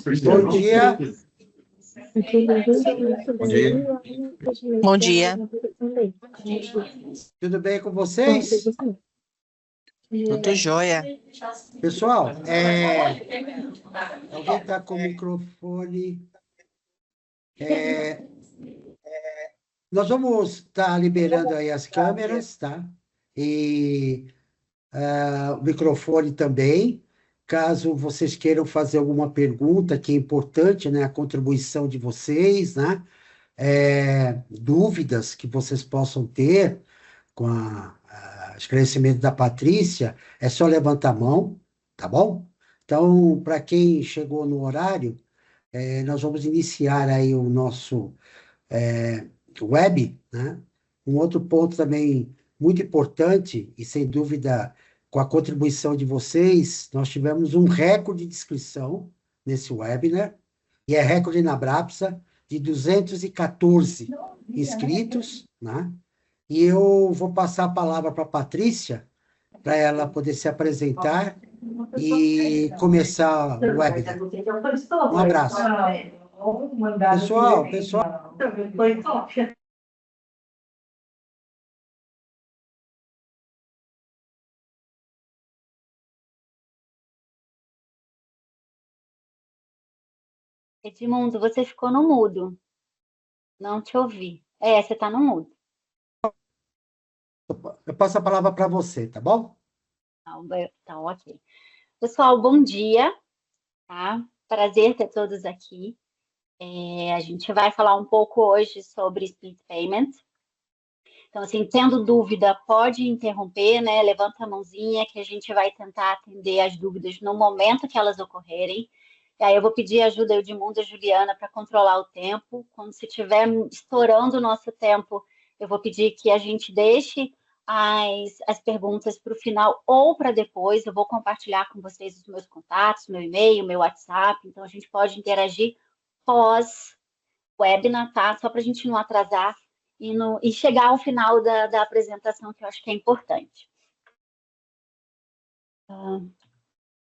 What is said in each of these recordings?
Bom dia. Bom dia. Bom dia. Tudo bem com vocês? Tudo jóia. Pessoal, alguém está com o microfone? Nós vamos estar liberando aí as câmeras, tá? E o microfone também. Caso vocês queiram fazer alguma pergunta, que é importante, né? A contribuição de vocês, né? Dúvidas que vocês possam ter com o esclarecimento da Patrícia, é só levantar a mão, tá bom? Então, para quem chegou no horário, nós vamos iniciar aí o nosso web, né? Um outro ponto também muito importante, e sem dúvida, com a contribuição de vocês, nós tivemos um recorde de inscrição nesse webinar, e é recorde na Brapsa, de 214 inscritos, né? E eu vou passar a palavra para a Patrícia, para ela poder se apresentar e começar o webinar. Um abraço. Pessoal. Edmundo, você ficou no mudo. Não te ouvi. Você está no mudo. Eu passo a palavra para você, tá bom? Tá, ok. Pessoal, bom dia. Tá? Prazer ter todos aqui. A gente vai falar um pouco hoje sobre split payment. Então, assim, tendo dúvida, pode interromper, né? Levanta a mãozinha que a gente vai tentar atender as dúvidas no momento que elas ocorrerem. E aí eu vou pedir ajuda ao Edmundo e a Juliana para controlar o tempo. Quando se estiver estourando o nosso tempo, eu vou pedir que a gente deixe as perguntas para o final ou para depois. Eu vou compartilhar com vocês os meus contatos, meu e-mail, meu WhatsApp. Então, a gente pode interagir pós-webinar, tá? Só para a gente não atrasar e chegar ao final da apresentação, que eu acho que é importante.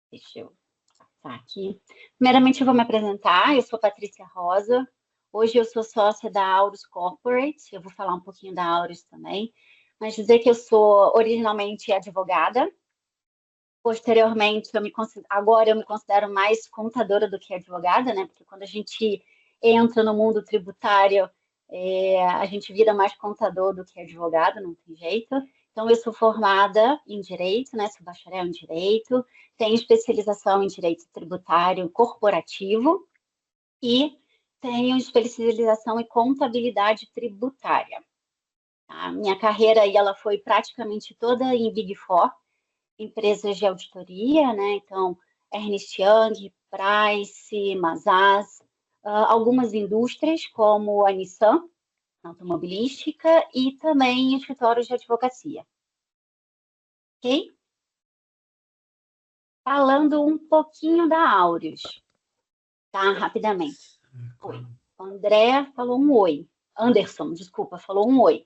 Deixa eu passar aqui. Primeiramente, eu vou me apresentar. Eu sou Patrícia Rosa. Hoje eu sou sócia da Aurus Corporate. Eu vou falar um pouquinho da Aurus também. Mas dizer que eu sou originalmente advogada. Posteriormente, agora eu me considero mais contadora do que advogada, né? Porque quando a gente entra no mundo tributário, a gente vira mais contador do que advogado, não tem jeito. Então, eu sou formada em Direito, né? Sou bacharel em Direito, tenho especialização em Direito Tributário Corporativo e tenho especialização em Contabilidade Tributária. A minha carreira aí, ela foi praticamente toda em Big Four, empresas de auditoria, né? Então, Ernst Young, Price, Mazars, algumas indústrias como a Nissan, automobilística, e também escritórios de advocacia. Ok? Falando um pouquinho da Aureus, tá? Rapidamente. Oi. O André falou um oi. Anderson, desculpa, falou um oi.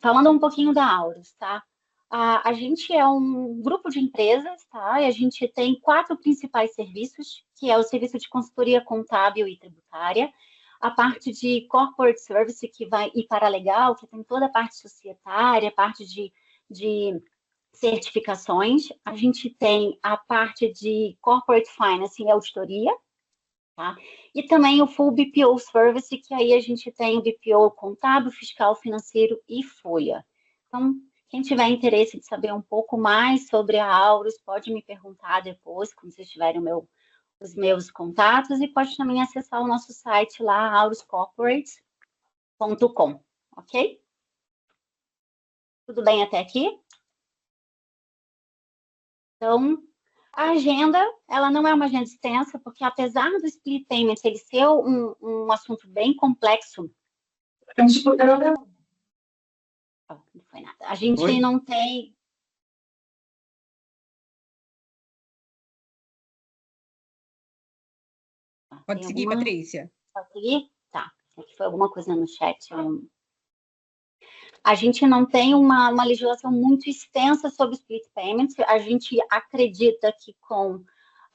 Falando um pouquinho da Aureus, tá? A gente é um grupo de empresas, tá? E a gente tem 4 principais serviços, que é o serviço de consultoria contábil e tributária, a parte de corporate service, que vai e paralegal, que tem toda a parte societária, a parte de certificações. A gente tem a parte de corporate finance e auditoria, tá? E também o full BPO service, que aí a gente tem o BPO contábil, fiscal, financeiro e folha. Então, quem tiver interesse de saber um pouco mais sobre a Aurus, pode me perguntar depois, quando vocês tiverem os meus contatos, e pode também acessar o nosso site lá, auruscorporate.com, ok? Tudo bem até aqui? Então, a agenda, ela não é uma agenda extensa, porque apesar do split payment ele ser um assunto bem complexo, não foi nada. A gente não tem... Pode seguir, Patrícia. Pode seguir? Tá. Aqui foi alguma coisa no chat. A gente não tem uma legislação muito extensa sobre split payments. A gente acredita que com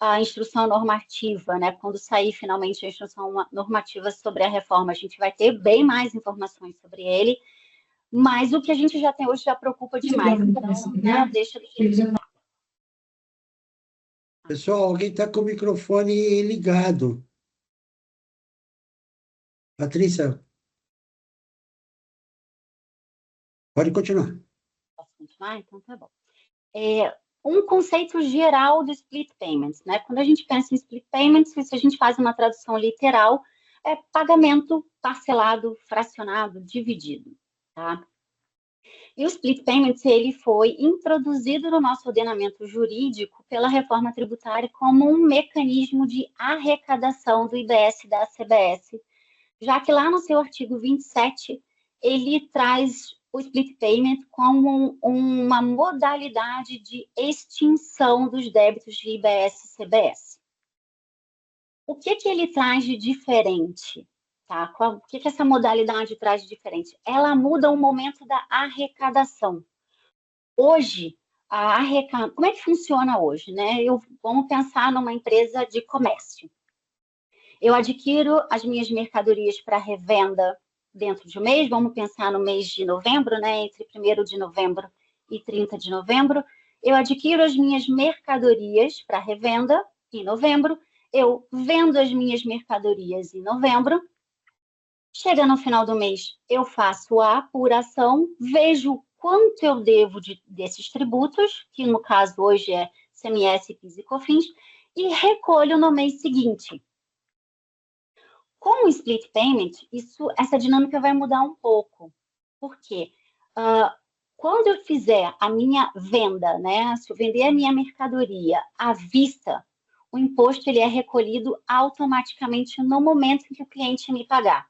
a instrução normativa, né? Quando sair finalmente a instrução normativa sobre a reforma, a gente vai ter bem mais informações sobre ele, mas o que a gente já tem hoje já preocupa demais. Então, né, deixa do jeito que tá. Pessoal, alguém está com o microfone ligado. Patrícia, pode continuar. Posso continuar? Então tá bom. Um conceito geral do split payments, né? Quando a gente pensa em split payments, se a gente faz uma tradução literal, é pagamento parcelado, fracionado, dividido, tá? E o split payments, ele foi introduzido no nosso ordenamento jurídico pela reforma tributária como um mecanismo de arrecadação do IBS e da CBS, já que lá no seu artigo 27, ele traz o split payment como uma modalidade de extinção dos débitos de IBS e CBS. O que ele traz de diferente? Tá? O que essa modalidade traz de diferente? Ela muda o momento da arrecadação. Hoje, como é que funciona hoje? Né? Vamos pensar numa empresa de comércio. Eu adquiro as minhas mercadorias para revenda dentro de um mês, vamos pensar no mês de novembro, né? Entre 1º de novembro e 30 de novembro, eu adquiro as minhas mercadorias para revenda em novembro, eu vendo as minhas mercadorias em novembro, chega no final do mês, eu faço a apuração, vejo quanto eu devo desses tributos, que no caso hoje é CMS, PIS e COFINS, e recolho no mês seguinte. Com o split payment, essa dinâmica vai mudar um pouco. Por quê? Quando eu fizer a minha venda, né, se eu vender a minha mercadoria à vista, o imposto ele é recolhido automaticamente no momento em que o cliente me pagar.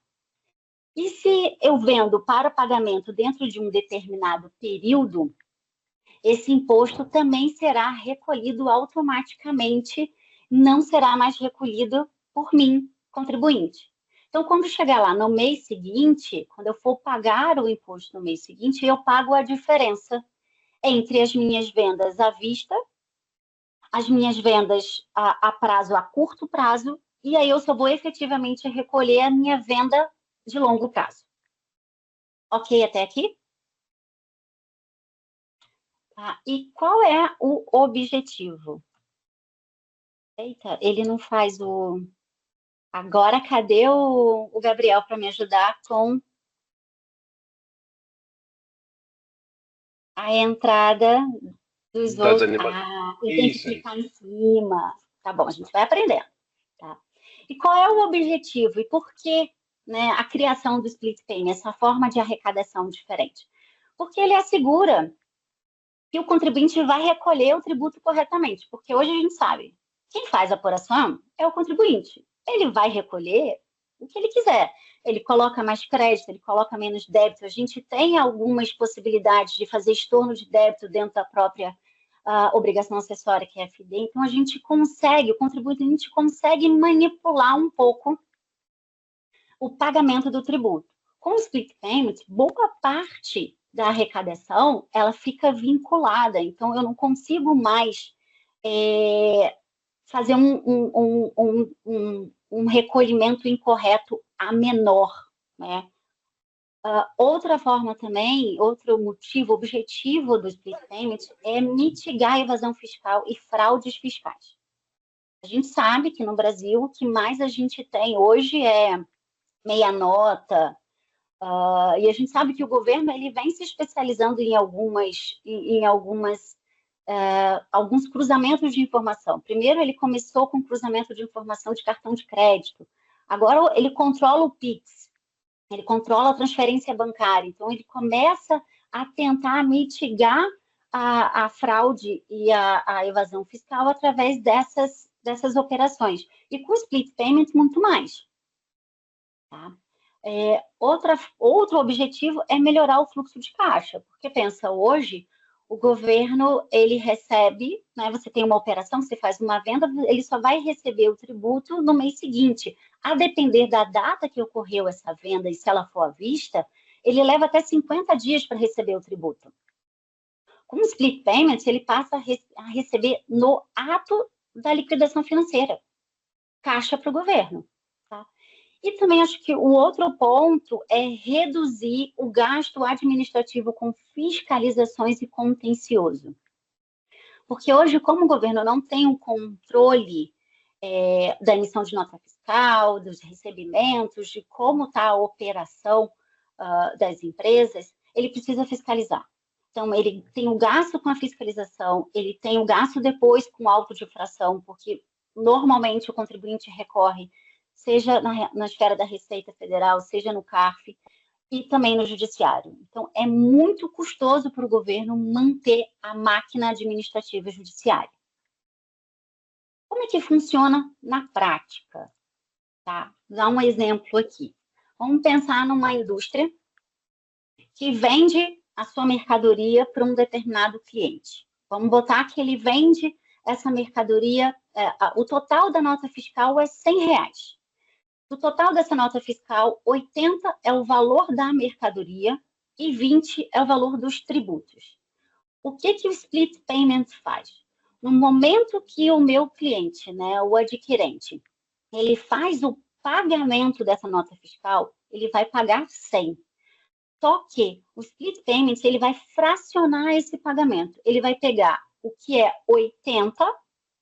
E se eu vendo para pagamento dentro de um determinado período, esse imposto também será recolhido automaticamente, não será mais recolhido por mim, contribuinte. Então, quando chegar lá no mês seguinte, quando eu for pagar o imposto no mês seguinte, eu pago a diferença entre as minhas vendas à vista, as minhas vendas a prazo, a curto prazo, e aí eu só vou efetivamente recolher a minha venda de longo prazo. Ok até aqui? Tá. E qual é o objetivo? Eita, ele não faz o... Agora, cadê o Gabriel para me ajudar com a entrada dos outros? Eu tenho que clicar em cima. Tá bom, a gente vai aprendendo. Tá? E qual é o objetivo? E por que, né, a criação do split payment, essa forma de arrecadação diferente? Porque ele assegura que o contribuinte vai recolher o tributo corretamente. Porque hoje a gente sabe, quem faz a apuração é o contribuinte. Ele vai recolher o que ele quiser. Ele coloca mais crédito, ele coloca menos débito. A gente tem algumas possibilidades de fazer estorno de débito dentro da própria obrigação acessória, que é a FD. Então, a gente consegue, o contribuinte consegue manipular um pouco o pagamento do tributo. Com o split payment, boa parte da arrecadação, ela fica vinculada. Então, eu não consigo mais fazer um recolhimento incorreto a menor, né? Outra forma também, outro motivo, objetivo do split payment é mitigar a evasão fiscal e fraudes fiscais. A gente sabe que no Brasil o que mais a gente tem hoje é meia nota, e a gente sabe que o governo ele vem se especializando em alguns cruzamentos de informação. Primeiro ele começou com cruzamento de informação de cartão de crédito, agora ele controla o PIX, ele controla a transferência bancária, então ele começa a tentar mitigar a fraude e a evasão fiscal através dessas operações. E com o split payment, muito mais. Tá? Outro objetivo é melhorar o fluxo de caixa, porque pensa, hoje o governo, ele recebe, né, você tem uma operação, você faz uma venda, ele só vai receber o tributo no mês seguinte. A depender da data que ocorreu essa venda e se ela for à vista, ele leva até 50 dias para receber o tributo. Com o split payment, ele passa a receber no ato da liquidação financeira, caixa para o governo. Tá? E também acho que o outro ponto é reduzir o gasto administrativo com fiscalizações e contencioso. Porque hoje, como o governo não tem um controle da emissão de nota fiscal, dos recebimentos, de como está a operação das empresas, ele precisa fiscalizar. Então, ele tem o gasto com a fiscalização, ele tem o gasto depois com auto de infração, porque normalmente o contribuinte recorre, seja na esfera da Receita Federal, seja no CARF, e também no judiciário. Então, é muito custoso para o governo manter a máquina administrativa judiciária. Como é que funciona na prática? Tá? Vou dar um exemplo aqui. Vamos pensar numa indústria que vende a sua mercadoria para um determinado cliente. Vamos botar que ele vende essa mercadoria, o total da nota fiscal é R$100. Do total dessa nota fiscal, 80 é o valor da mercadoria e 20 é o valor dos tributos. O que o split payment faz? No momento que o meu cliente, né, o adquirente, ele faz o pagamento dessa nota fiscal, ele vai pagar 100. Só que o split payment, ele vai fracionar esse pagamento. Ele vai pegar o que é 80,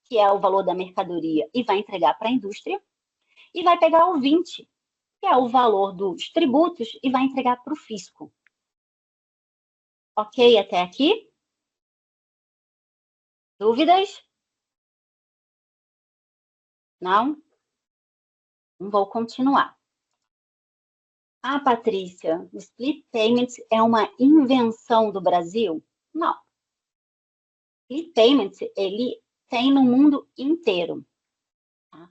que é o valor da mercadoria, e vai entregar para a indústria, e vai pegar o 20, que é o valor dos tributos, e vai entregar para o fisco. Ok até aqui? Dúvidas? Não? Vou continuar. Ah, Patrícia, o split payment é uma invenção do Brasil? Não. Split payment, ele tem no mundo inteiro. Tá?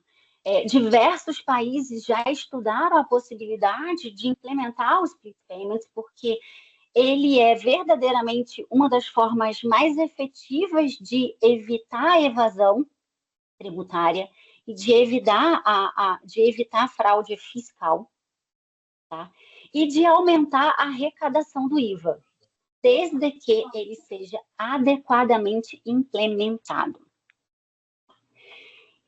Diversos países já estudaram a possibilidade de implementar o split payment, porque ele é verdadeiramente uma das formas mais efetivas de evitar a evasão tributária e de evitar a fraude fiscal. Tá? E de aumentar a arrecadação do IVA, desde que ele seja adequadamente implementado.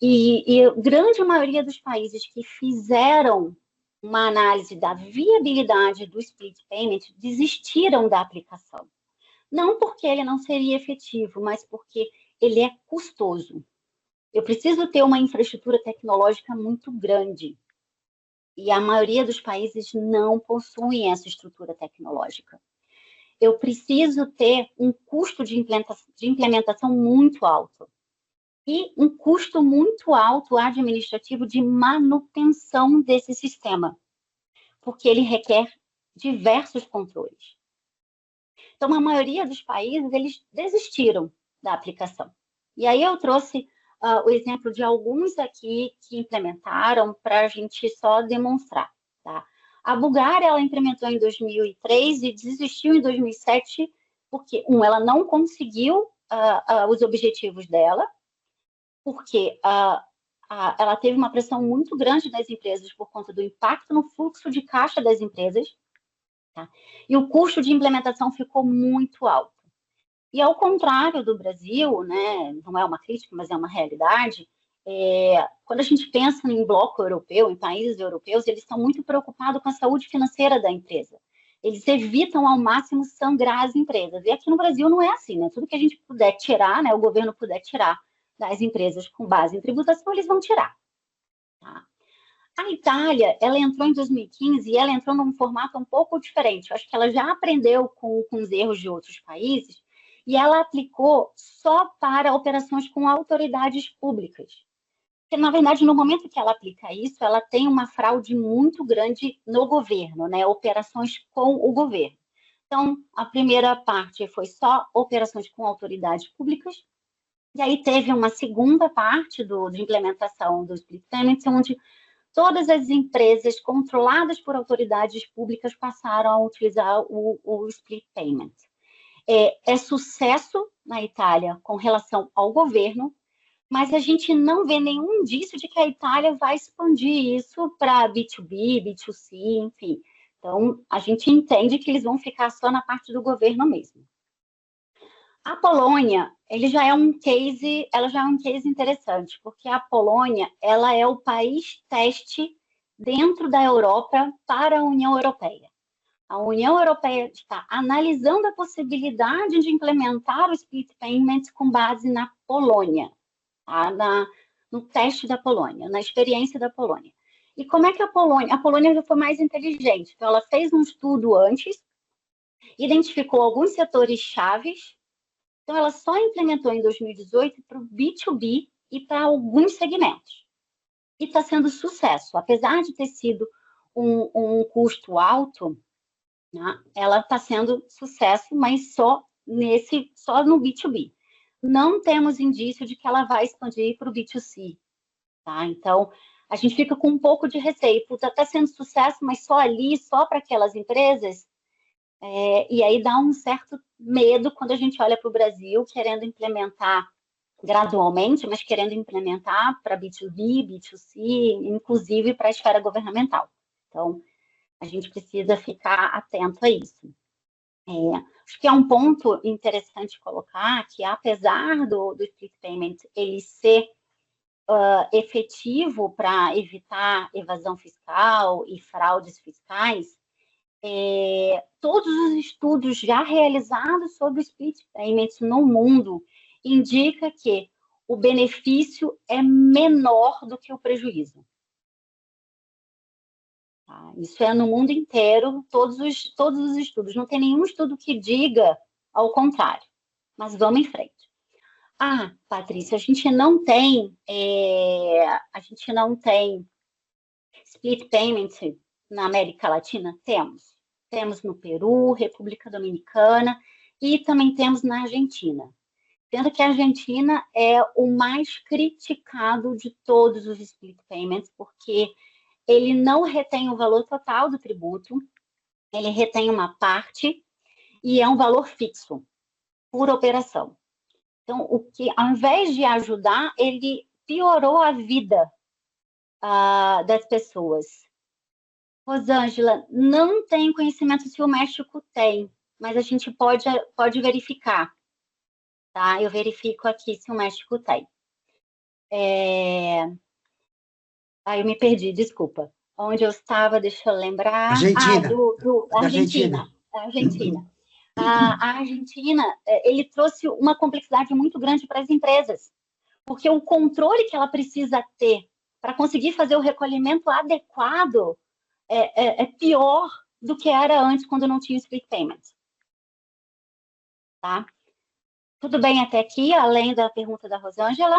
E a grande maioria dos países que fizeram uma análise da viabilidade do split payment desistiram da aplicação. Não porque ele não seria efetivo, mas porque ele é custoso. Eu preciso ter uma infraestrutura tecnológica muito grande. E a maioria dos países não possuem essa estrutura tecnológica. Eu preciso ter um custo de implementação muito alto e um custo muito alto administrativo de manutenção desse sistema, porque ele requer diversos controles. Então, a maioria dos países, eles desistiram da aplicação. E aí eu trouxe o exemplo de alguns aqui que implementaram para a gente só demonstrar. Tá? A Bulgária, ela implementou em 2003 e desistiu em 2007 porque, ela não conseguiu os objetivos dela, porque ela teve uma pressão muito grande das empresas por conta do impacto no fluxo de caixa das empresas, tá? E o custo de implementação ficou muito alto. E ao contrário do Brasil, né, não é uma crítica, mas é uma realidade, quando a gente pensa em bloco europeu, em países europeus, eles estão muito preocupados com a saúde financeira da empresa. Eles evitam ao máximo sangrar as empresas. E aqui no Brasil não é assim, né? Tudo que a gente puder tirar, né, o governo puder tirar das empresas com base em tributação, eles vão tirar. Tá? A Itália, ela entrou em 2015 e ela entrou num formato um pouco diferente. Eu acho que ela já aprendeu com os erros de outros países, e ela aplicou só para operações com autoridades públicas. Porque, na verdade, no momento que ela aplica isso, ela tem uma fraude muito grande no governo, né? Operações com o governo. Então, a primeira parte foi só operações com autoridades públicas, e aí teve uma segunda parte de implementação do split payment, onde todas as empresas controladas por autoridades públicas passaram a utilizar o split payment. É sucesso na Itália com relação ao governo, mas a gente não vê nenhum indício de que a Itália vai expandir isso para B2B, B2C, enfim. Então, a gente entende que eles vão ficar só na parte do governo mesmo. A Polônia, ela já é um case interessante, porque a Polônia, ela é o país teste dentro da Europa para a União Europeia. A União Europeia está analisando a possibilidade de implementar o split payment com base na Polônia, tá? No teste da Polônia, na experiência da Polônia. E como é que a Polônia já foi mais inteligente? Então, ela fez um estudo antes, identificou alguns setores chaves. Então, ela só implementou em 2018 para o B2B e para alguns segmentos. E está sendo sucesso. Apesar de ter sido um custo alto, né, ela está sendo sucesso, mas só no B2B. Não temos indício de que ela vai expandir para o B2C. Tá? Então, a gente fica com um pouco de receio. Está sendo sucesso, mas só ali, só para aquelas empresas. E aí dá um certo medo quando a gente olha para o Brasil, querendo implementar gradualmente, mas querendo implementar para B2B, B2C, inclusive para a esfera governamental. Então, a gente precisa ficar atento a isso. Acho que é um ponto interessante colocar que, apesar do split payment ele ser efetivo para evitar evasão fiscal e fraudes fiscais, todos os estudos já realizados sobre o split payment no mundo indicam que o benefício é menor do que o prejuízo. Tá? Isso é no mundo inteiro, todos os estudos. Não tem nenhum estudo que diga ao contrário. Mas vamos em frente. Patrícia, a gente não tem split payment na América Latina? Temos. Temos no Peru, República Dominicana e também temos na Argentina. Sendo que a Argentina é o mais criticado de todos os split payments, porque ele não retém o valor total do tributo, ele retém uma parte e é um valor fixo por operação. Então, ao invés de ajudar, ele piorou a vida das pessoas. Rosângela, não tem conhecimento se o México tem, mas a gente pode verificar. Tá? Eu verifico aqui se o México tem. Eu me perdi, desculpa. Onde eu estava, deixa eu lembrar. Argentina. Argentina. A Argentina, ele trouxe uma complexidade muito grande para as empresas, porque o controle que ela precisa ter para conseguir fazer o recolhimento adequado é pior do que era antes, quando não tinha split payment. Tá? Tudo bem até aqui, além da pergunta da Rosângela?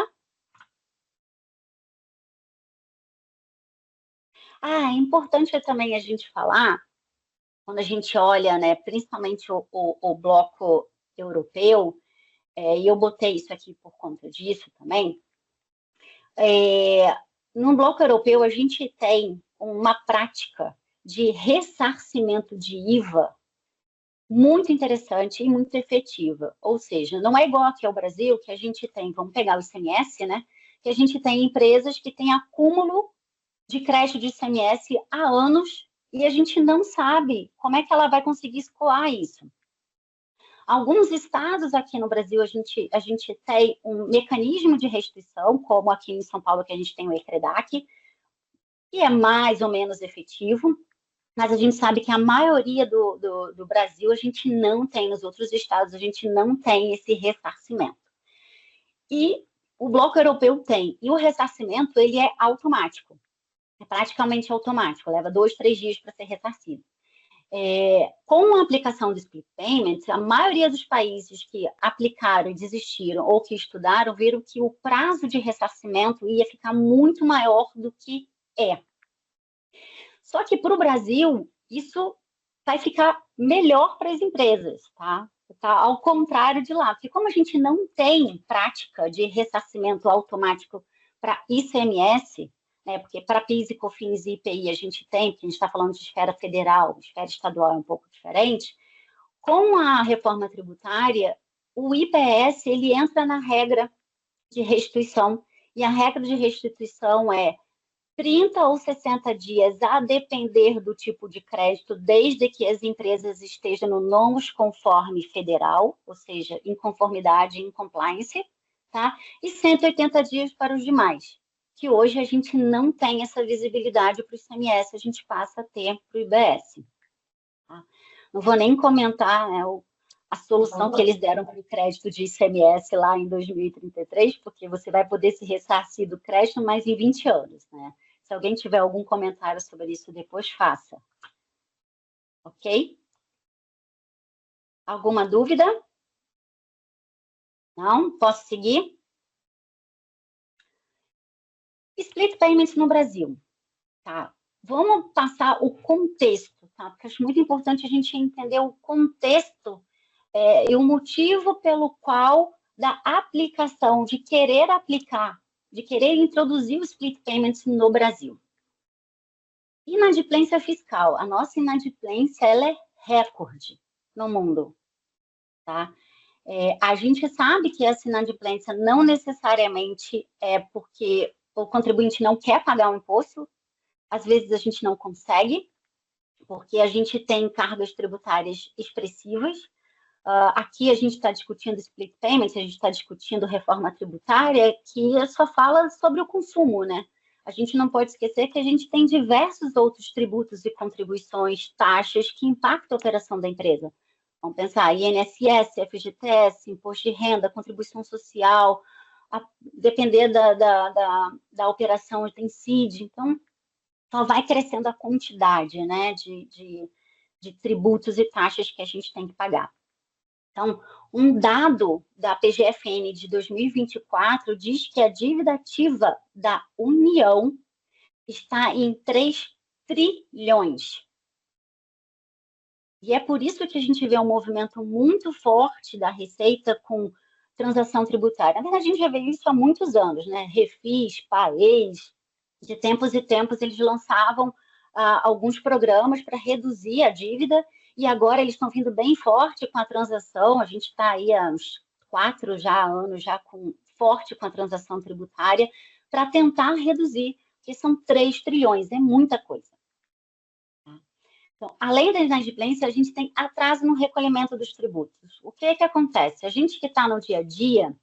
É importante também a gente falar, quando a gente olha, né, principalmente o bloco europeu, e eu botei isso aqui por conta disso também, no bloco europeu a gente tem uma prática de ressarcimento de IVA muito interessante e muito efetiva. Ou seja, não é igual aqui ao Brasil, que a gente tem, vamos pegar o ICMS, né? Que a gente tem empresas que têm acúmulo de crédito de ICMS há anos e a gente não sabe como é que ela vai conseguir escoar isso. Alguns estados aqui no Brasil, a gente tem um mecanismo de restituição, como aqui em São Paulo, que a gente tem o ECREDAC, que é mais ou menos efetivo, mas a gente sabe que a maioria do Brasil a gente não tem, nos outros estados a gente não tem esse ressarcimento. E o bloco europeu tem. E o ressarcimento, ele é automático. É praticamente automático, leva 2, 3 dias para ser ressarcido. Com a aplicação do split payment, a maioria dos países que aplicaram e desistiram ou que estudaram viram que o prazo de ressarcimento ia ficar muito maior do que é. Só que para o Brasil, isso vai ficar melhor para as empresas, tá? Ao contrário de lá, porque como a gente não tem prática de ressarcimento automático para ICMS, né, porque para PIS e COFINS e IPI a gente tem, porque a gente está falando de esfera federal, esfera estadual é um pouco diferente, com a reforma tributária, o IPS ele entra na regra de restituição, e a regra de restituição é 30 ou 60 dias, a depender do tipo de crédito, desde que as empresas estejam no non-conforme federal, ou seja, em conformidade e em compliance, tá? E 180 dias para os demais, que hoje a gente não tem essa visibilidade para o ICMS, a gente passa a ter para o IBS. Tá? Não vou nem comentar, né, a solução que eles deram para o crédito de ICMS lá em 2033, porque você vai poder se ressarcir do crédito, mas em 20 anos, né? Se alguém tiver algum comentário sobre isso depois, faça. Ok? Alguma dúvida? Não? Posso seguir? Split payments no Brasil. Tá? Vamos passar o contexto, tá? Porque acho muito importante a gente entender o contexto e o motivo pelo qual da aplicação, de querer aplicar, de querer introduzir o split payments no Brasil. Inadimplência fiscal. A nossa inadimplência, ela é recorde no mundo, tá? A gente sabe que essa inadimplência não necessariamente é porque o contribuinte não quer pagar o imposto, às vezes a gente não consegue, porque a gente tem cargas tributárias expressivas. Aqui a gente está discutindo split payments, a gente está discutindo reforma tributária, que só fala sobre o consumo, né? A gente não pode esquecer que a gente tem diversos outros tributos e contribuições, taxas que impactam a operação da empresa. Vamos pensar, INSS, FGTS, imposto de renda, contribuição social, depender da operação tem CID. Então, só vai crescendo a quantidade, né, de tributos e taxas que a gente tem que pagar. Então, um dado da PGFN de 2024 diz que a dívida ativa da União está em 3 trilhões. E é por isso que a gente vê um movimento muito forte da Receita com transação tributária. Na verdade, a gente já vê isso há muitos anos, né? Refis, PAEs, de tempos e tempos eles lançavam alguns programas para reduzir a dívida, e agora eles estão vindo bem forte com a transação. A gente está aí há uns 4 anos já forte com a transação tributária para tentar reduzir, porque são 3 trilhões, é muita coisa. Então, além da inadimplência, a gente tem atraso no recolhimento dos tributos. O que acontece? A gente que está no dia a dia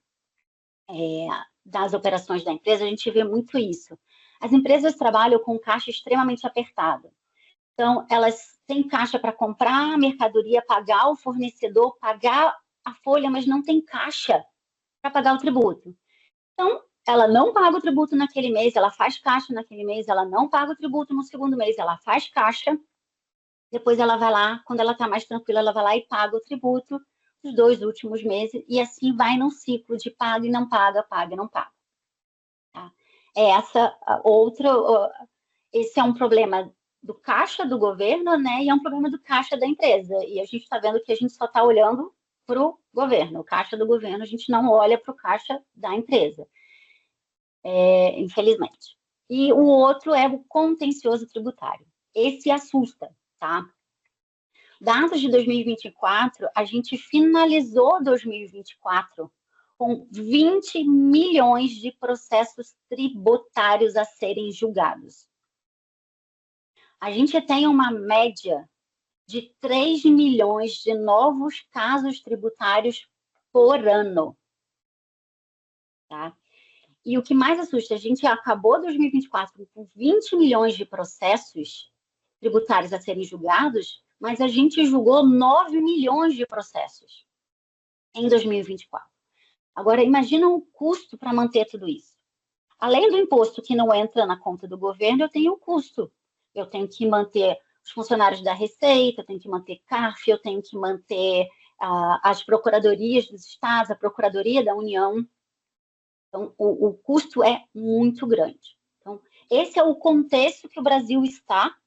das operações da empresa, a gente vê muito isso. As empresas trabalham com caixa extremamente apertado. Então, elas têm caixa para comprar a mercadoria, pagar o fornecedor, pagar a folha, mas não tem caixa para pagar o tributo. Então, ela não paga o tributo naquele mês, ela faz caixa naquele mês, ela não paga o tributo no segundo mês, ela faz caixa, depois ela vai lá, quando ela está mais tranquila, ela vai lá e paga o tributo nos 2 últimos meses, e assim vai num ciclo de paga e não paga, paga e não paga. Tá? Esse é um problema do caixa do governo, né? E é um problema do caixa da empresa. E a gente está vendo que a gente só está olhando para o governo. O caixa do governo, a gente não olha para o caixa da empresa, infelizmente. E o outro é o contencioso tributário. Esse assusta, tá? Dados de 2024, a gente finalizou 2024 com 20 milhões de processos tributários a serem julgados. A gente tem uma média de 3 milhões de novos casos tributários por ano. Tá? E o que mais assusta, a gente acabou 2024 com 20 milhões de processos tributários a serem julgados, mas a gente julgou 9 milhões de processos em 2024. Agora, imagina o custo para manter tudo isso. Além do imposto que não entra na conta do governo, eu tenho o custo. Eu tenho que manter os funcionários da Receita, eu tenho que manter CARF, eu tenho que manter as procuradorias dos estados, a Procuradoria da União. Então, o custo é muito grande. Então, esse é o contexto que o Brasil está,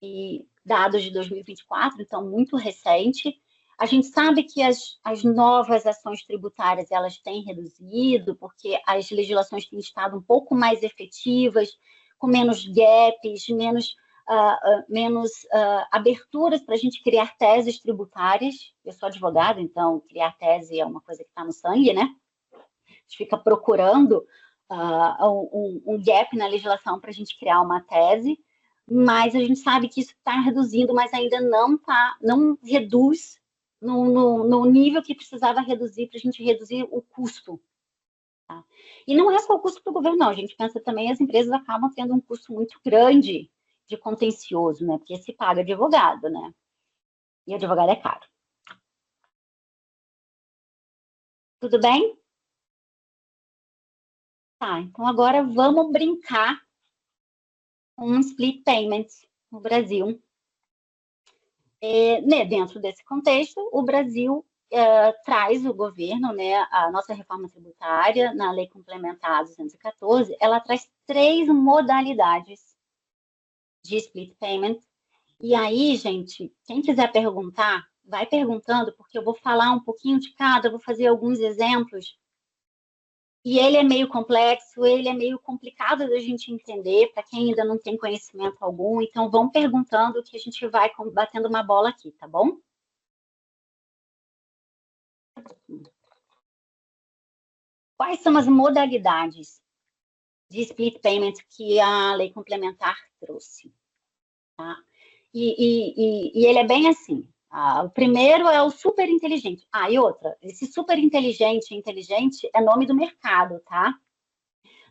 e dados de 2024, então muito recente. A gente sabe que as novas ações tributárias elas têm reduzido, porque as legislações têm estado um pouco mais efetivas, com menos gaps, menos aberturas para a gente criar teses tributárias. Eu sou advogada, então criar tese é uma coisa que está no sangue, né? A gente fica procurando um gap na legislação para a gente criar uma tese, mas a gente sabe que isso está reduzindo, mas ainda não reduz no nível que precisava reduzir para a gente reduzir o custo. Tá? E não é só o custo para o governo, não. A gente pensa também, as empresas acabam tendo um custo muito grande de contencioso, né? Porque se paga advogado, né? E advogado é caro. Tudo bem? Tá, então agora vamos brincar com um split payment no Brasil. Né, dentro desse contexto, o Brasil traz o governo, né, a nossa reforma tributária, na Lei Complementar 214, ela traz 3 modalidades de split payment. E aí, gente, quem quiser perguntar, vai perguntando, porque eu vou falar um pouquinho de cada, vou fazer alguns exemplos. E ele é meio complexo, ele é meio complicado da gente entender, para quem ainda não tem conhecimento algum. Então, vão perguntando que a gente vai batendo uma bola aqui, tá bom? Quais são as modalidades de split payment que a lei complementar trouxe? Tá? E ele é bem assim. O primeiro é o super inteligente. E outra, esse super inteligente é nome do mercado, tá?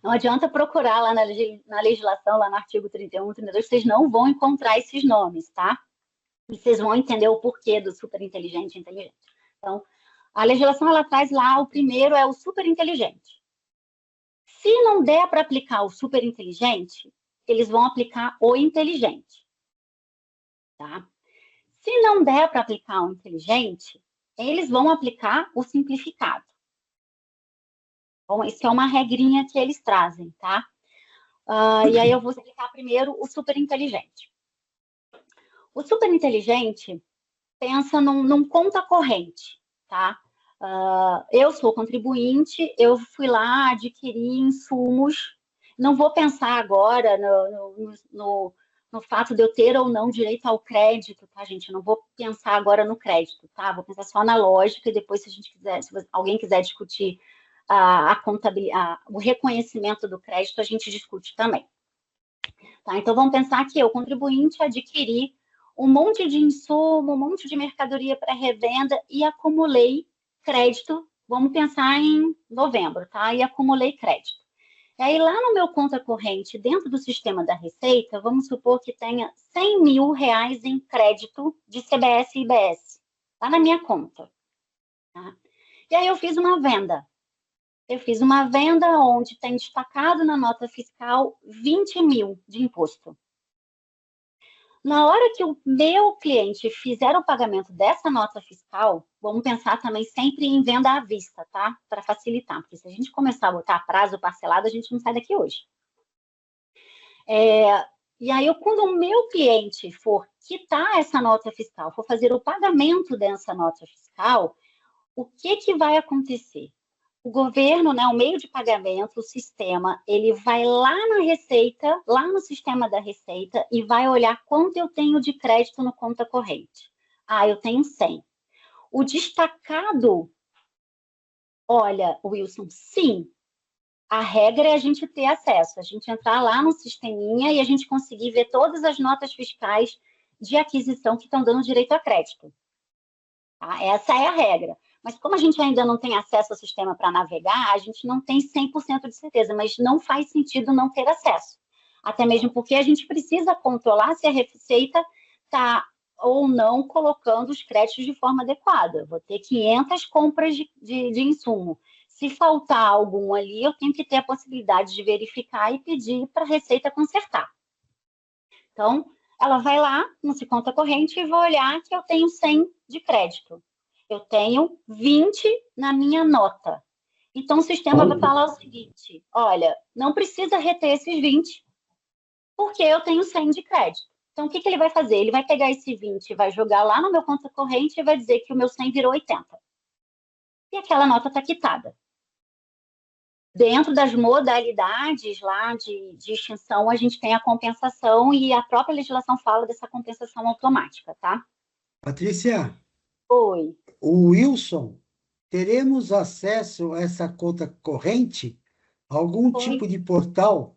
Não adianta procurar lá na legislação, lá no artigo 31, 32, vocês não vão encontrar esses nomes, tá? E vocês vão entender o porquê do super inteligente e inteligente. Então, a legislação, ela traz lá, o primeiro é o super inteligente. Se não der para aplicar o super inteligente, eles vão aplicar o inteligente, tá? Se não der para aplicar o inteligente, eles vão aplicar o simplificado. Bom, isso é uma regrinha que eles trazem, tá? E aí eu vou explicar primeiro o super inteligente. O super inteligente pensa num conta corrente, tá? Eu sou contribuinte, eu fui lá adquirir insumos, não vou pensar agora no fato de eu ter ou não direito ao crédito, tá, gente? Eu não vou pensar agora no crédito, tá? Vou pensar só na lógica e depois, se a gente quiser, se alguém quiser discutir o reconhecimento do crédito, a gente discute também. Tá? Então, vamos pensar que eu, contribuinte, adquiri um monte de insumo, um monte de mercadoria para revenda e acumulei crédito, vamos pensar em novembro, tá? E acumulei crédito. E aí, lá no meu conta corrente, dentro do sistema da Receita, vamos supor que tenha 100 mil reais em crédito de CBS e IBS, lá na minha conta. Tá? E aí, eu fiz uma venda. Eu fiz uma venda onde tem destacado na nota fiscal 20 mil de imposto. Na hora que o meu cliente fizer o pagamento dessa nota fiscal, vamos pensar também sempre em venda à vista, tá? Para facilitar, porque se a gente começar a botar prazo parcelado, a gente não sai daqui hoje. E aí, quando o meu cliente for quitar essa nota fiscal, for fazer o pagamento dessa nota fiscal, o que vai acontecer? O governo, né, o meio de pagamento, o sistema, ele vai lá na Receita, lá no sistema da Receita, e vai olhar quanto eu tenho de crédito no conta corrente. Eu tenho 100. O destacado, olha, Wilson, sim, a regra é a gente ter acesso, a gente entrar lá no sisteminha e a gente conseguir ver todas as notas fiscais de aquisição que estão dando direito a crédito. Tá? Essa é a regra. Mas como a gente ainda não tem acesso ao sistema para navegar, a gente não tem 100% de certeza, mas não faz sentido não ter acesso. Até mesmo porque a gente precisa controlar se a Receita está ou não colocando os créditos de forma adequada. Vou ter 500 compras de insumo. Se faltar algum ali, eu tenho que ter a possibilidade de verificar e pedir para a Receita consertar. Então, ela vai lá no conta corrente e vai olhar que eu tenho 100 de crédito. Eu tenho 20 na minha nota. Então, o sistema vai falar o seguinte, olha, não precisa reter esses 20, porque eu tenho 100 de crédito. Então, o que ele vai fazer? Ele vai pegar esse 20 e vai jogar lá no meu conta corrente e vai dizer que o meu 100 virou 80. E aquela nota está quitada. Dentro das modalidades lá de extinção, a gente tem a compensação e a própria legislação fala dessa compensação automática, tá? Patrícia, Oi. o Wilson, teremos acesso a essa conta corrente Algum Foi. tipo de portal?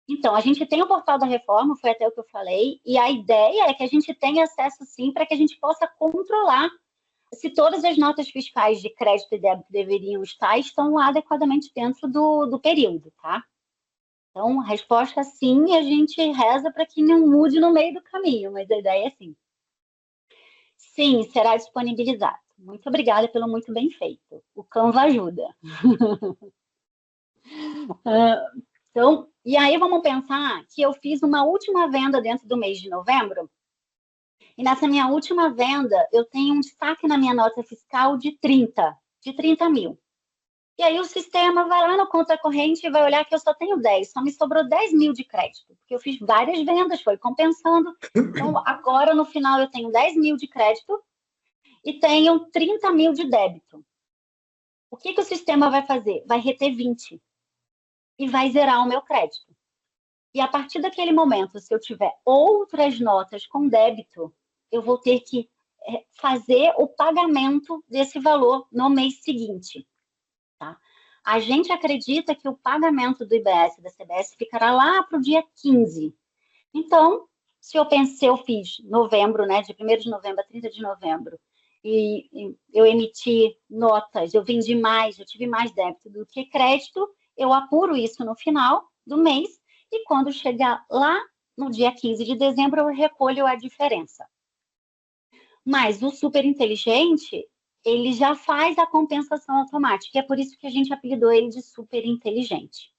Então, a gente tem o portal da reforma, foi até o que eu falei, e a ideia é que a gente tenha acesso, sim, para que a gente possa controlar se todas as notas fiscais de crédito e débito deveriam estar, estão adequadamente dentro do período, tá? Então, a resposta sim, a gente reza para que não mude no meio do caminho, mas a ideia é sim. Sim, será disponibilizado. Muito obrigada pelo muito bem feito. O Canva ajuda. Então, e aí vamos pensar que eu fiz uma última venda dentro do mês de novembro, e nessa minha última venda eu tenho um destaque na minha nota fiscal de 30 mil. E aí o sistema vai lá na conta corrente e vai olhar que eu só tenho 10, só me sobrou 10 mil de crédito, porque eu fiz várias vendas, foi compensando. Então, agora no final eu tenho 10 mil de crédito e tenho 30 mil de débito. O que o sistema vai fazer? Vai reter 20 e vai zerar o meu crédito. E a partir daquele momento, se eu tiver outras notas com débito, eu vou ter que fazer o pagamento desse valor no mês seguinte. Tá? A gente acredita que o pagamento do IBS e da CBS ficará lá para o dia 15. Então, se eu fiz novembro, né, de 1º de novembro a 30 de novembro, e eu emiti notas, eu vendi mais, eu tive mais débito do que crédito, eu apuro isso no final do mês, e quando chegar lá no dia 15 de dezembro, eu recolho a diferença. Mas o super inteligente, ele já faz a compensação automática, e é por isso que a gente apelidou ele de super inteligente.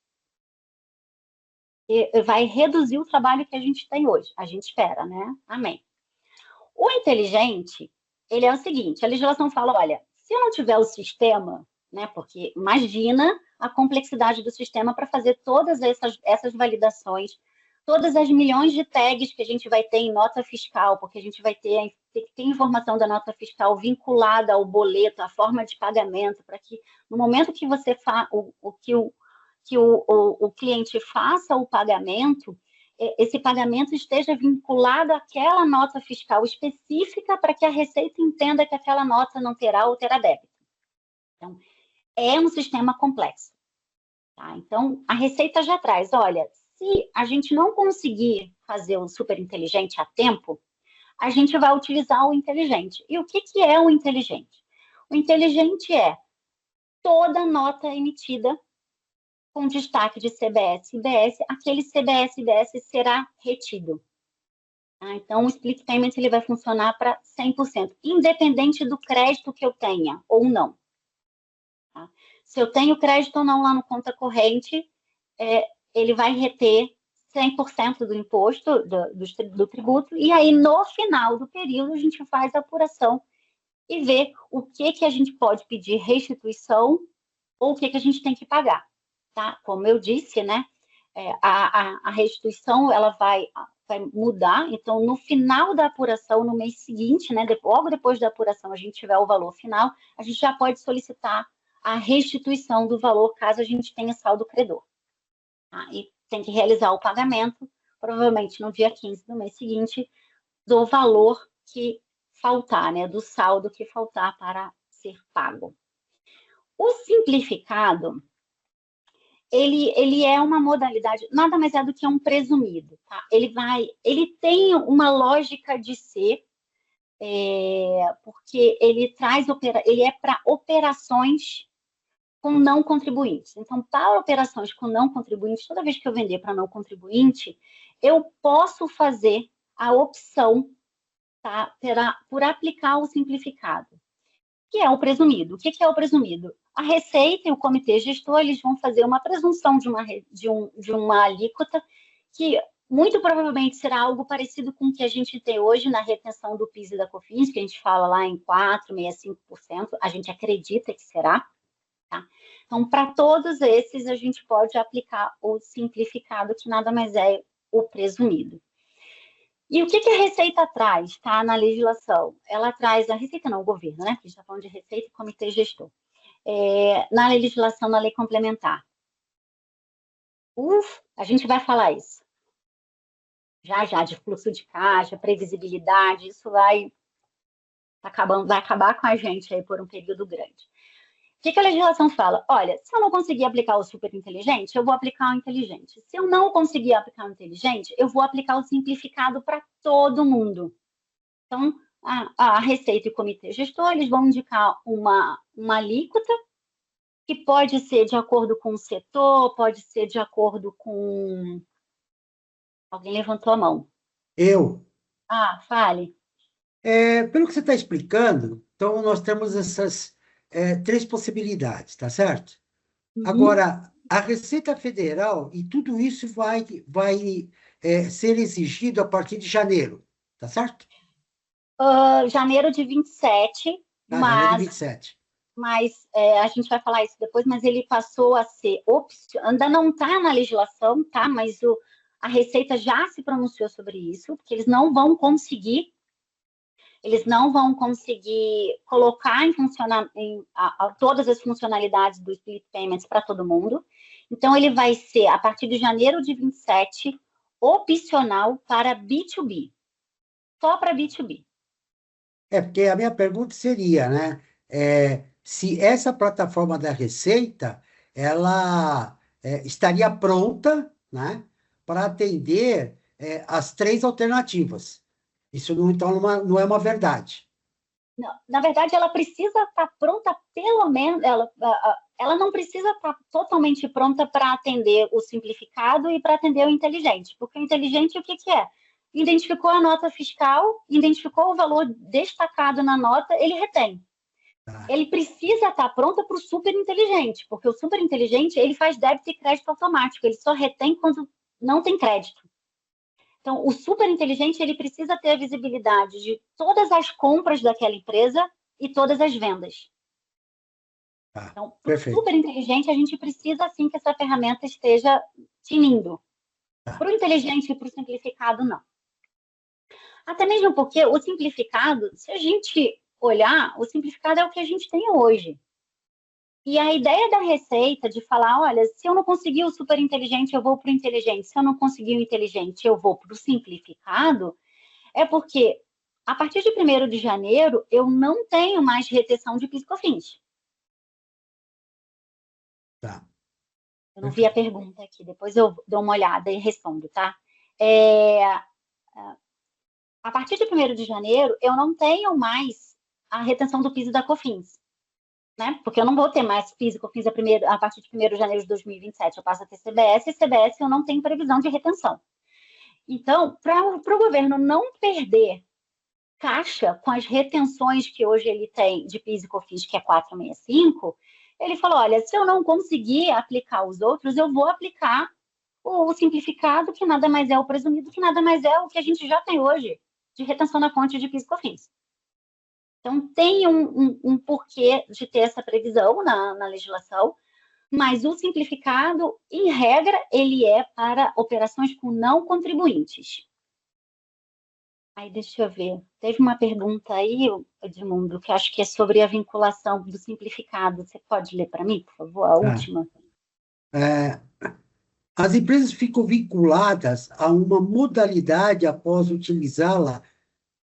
E vai reduzir o trabalho que a gente tem hoje. A gente espera, né? Amém. O inteligente, ele é o seguinte, a legislação fala, olha, se eu não tiver o sistema, né, porque imagina a complexidade do sistema para fazer todas essas validações, todas as milhões de tags que a gente vai ter em nota fiscal, porque a gente vai ter informação da nota fiscal vinculada ao boleto, à forma de pagamento, para que no momento que você o cliente faça o pagamento, esse pagamento esteja vinculado àquela nota fiscal específica para que a Receita entenda que aquela nota não terá ou terá débito. Então, é um sistema complexo. Tá? Então, a Receita já traz, olha, se a gente não conseguir fazer o super inteligente a tempo, a gente vai utilizar o inteligente. E o que é o inteligente? O inteligente é toda nota emitida com destaque de CBS e IBS, aquele CBS e IBS será retido. Então, o split payment ele vai funcionar para 100%, independente do crédito que eu tenha ou não. Tá? Se eu tenho crédito ou não lá no conta corrente, ele vai reter 100% do imposto, do tributo, e aí, no final do período, a gente faz a apuração e vê o que a gente pode pedir restituição ou o que a gente tem que pagar. Tá? Como eu disse, né? A restituição ela vai mudar, então no final da apuração, no mês seguinte, né, logo depois da apuração, a gente tiver o valor final, a gente já pode solicitar a restituição do valor, caso a gente tenha saldo credor. Tá? E tem que realizar o pagamento, provavelmente no dia 15 do mês seguinte, do valor que faltar, né, do saldo que faltar para ser pago. O simplificado, ele é uma modalidade, nada mais é do que um presumido, tá? Ele tem uma lógica de ser, porque ele é para operações com não contribuintes. Então, para operações com não contribuintes, toda vez que eu vender para não contribuinte, eu posso fazer a opção, tá, por aplicar o simplificado, que é o presumido. O que é o presumido? A Receita e o Comitê Gestor, eles vão fazer uma presunção de uma alíquota que muito provavelmente será algo parecido com o que a gente tem hoje na retenção do PIS e da COFINS, que a gente fala lá em 4,65%, a gente acredita que será. Tá? Então, para todos esses, a gente pode aplicar o simplificado, que nada mais é o presumido. E o que a Receita traz, tá, na legislação? Ela traz, a Receita não, o governo, né? A gente está falando de Receita e Comitê Gestor. Na legislação, na lei complementar. A gente vai falar isso. Já, de fluxo de caixa, previsibilidade, isso vai acabar com a gente aí por um período grande. que a legislação fala? Olha, se eu não conseguir aplicar o super inteligente, eu vou aplicar o inteligente. Se eu não conseguir aplicar o inteligente, eu vou aplicar o simplificado para todo mundo. Então, a Receita e o Comitê Gestor, eles vão indicar uma alíquota que pode ser de acordo com o setor, pode ser de acordo com... Alguém levantou a mão. Eu. Fale. Pelo que você está explicando, então nós temos essas três possibilidades, tá certo? Agora, a Receita Federal, e tudo isso vai ser exigido a partir de janeiro, tá certo? Janeiro de 27, Janeiro de 27. Mas a gente vai falar isso depois, mas ele passou a ser opcional, ainda não está na legislação, tá? Mas a Receita já se pronunciou sobre isso, porque eles não vão conseguir colocar em funcionamento todas as funcionalidades do Split Payments para todo mundo. Então, ele vai ser, a partir de janeiro de 27, opcional para B2B. Só para B2B. Porque a minha pergunta seria, né? Se essa plataforma da Receita, ela estaria pronta, né, para atender as três alternativas. Isso não, então, não é uma verdade. Não, na verdade, ela precisa estar pronta, pelo menos, ela não precisa estar totalmente pronta para atender o simplificado e para atender o inteligente, porque o inteligente, o que é? Identificou a nota fiscal, identificou o valor destacado na nota, ele retém. Ele precisa estar pronto para o super inteligente, porque o super inteligente, ele faz débito e crédito automático, ele só retém quando não tem crédito. Então, o super inteligente, ele precisa ter a visibilidade de todas as compras daquela empresa e todas as vendas. Então, para o super inteligente, a gente precisa, sim, que essa ferramenta esteja tinindo. Para o inteligente e para o simplificado, não. Até mesmo porque o simplificado, se a gente olhar, o simplificado é o que a gente tem hoje. E a ideia da Receita de falar, olha, se eu não conseguir o super inteligente, eu vou para o inteligente. Se eu não conseguir o inteligente, eu vou para o simplificado, é porque a partir de 1º de janeiro, eu não tenho mais retenção de PIS e COFINS. Tá. Eu não vi a pergunta aqui, depois eu dou uma olhada e respondo, tá? A partir de 1º de janeiro, eu não tenho mais a retenção do PIS e da COFINS, né? Porque eu não vou ter mais PIS e COFINS a partir de 1º de janeiro de 2027. Eu passo a ter CBS, e CBS eu não tenho previsão de retenção. Então, para o governo não perder caixa com as retenções que hoje ele tem de PIS e COFINS, que é 465, ele falou, olha, se eu não conseguir aplicar os outros, eu vou aplicar o simplificado, que nada mais é o presumido, que nada mais é o que a gente já tem hoje, de retenção na fonte de PIS e COFINS. Então, tem um porquê de ter essa previsão na legislação, mas o simplificado, em regra, ele é para operações com não contribuintes. Aí, deixa eu ver. Teve uma pergunta aí, Edmundo, que acho que é sobre a vinculação do simplificado. Você pode ler para mim, por favor, a última? As empresas ficam vinculadas a uma modalidade após utilizá-la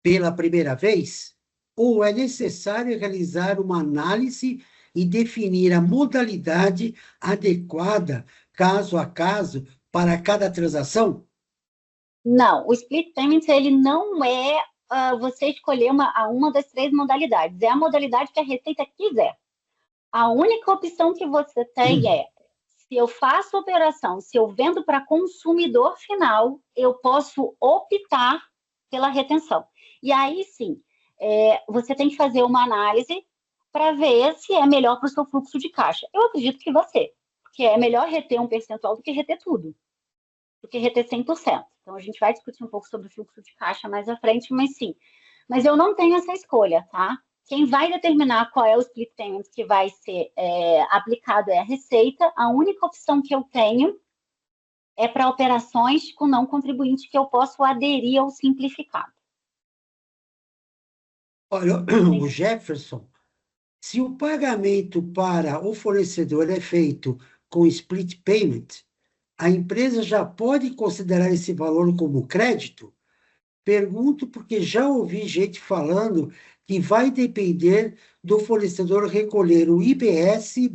pela primeira vez? Ou é necessário realizar uma análise e definir a modalidade adequada, caso a caso, para cada transação? Não, o Split Payments, ele não é você escolher uma das três modalidades. É a modalidade que a Receita quiser. A única opção que você tem é, se eu faço operação, se eu vendo para consumidor final, eu posso optar pela retenção. E aí, sim, você tem que fazer uma análise para ver se é melhor para o seu fluxo de caixa. Eu acredito que você, porque é melhor reter um percentual do que reter tudo, do que reter 100%. Então, a gente vai discutir um pouco sobre o fluxo de caixa mais à frente, mas sim. Mas eu não tenho essa escolha, tá? Quem vai determinar qual é o split payment que vai ser aplicado é a Receita. A única opção que eu tenho é para operações com não contribuinte que eu posso aderir ao simplificado. Olha, o Jefferson, se o pagamento para o fornecedor é feito com split payment, a empresa já pode considerar esse valor como crédito? Pergunto porque já ouvi gente falando que vai depender do fornecedor recolher o IBS/CBS.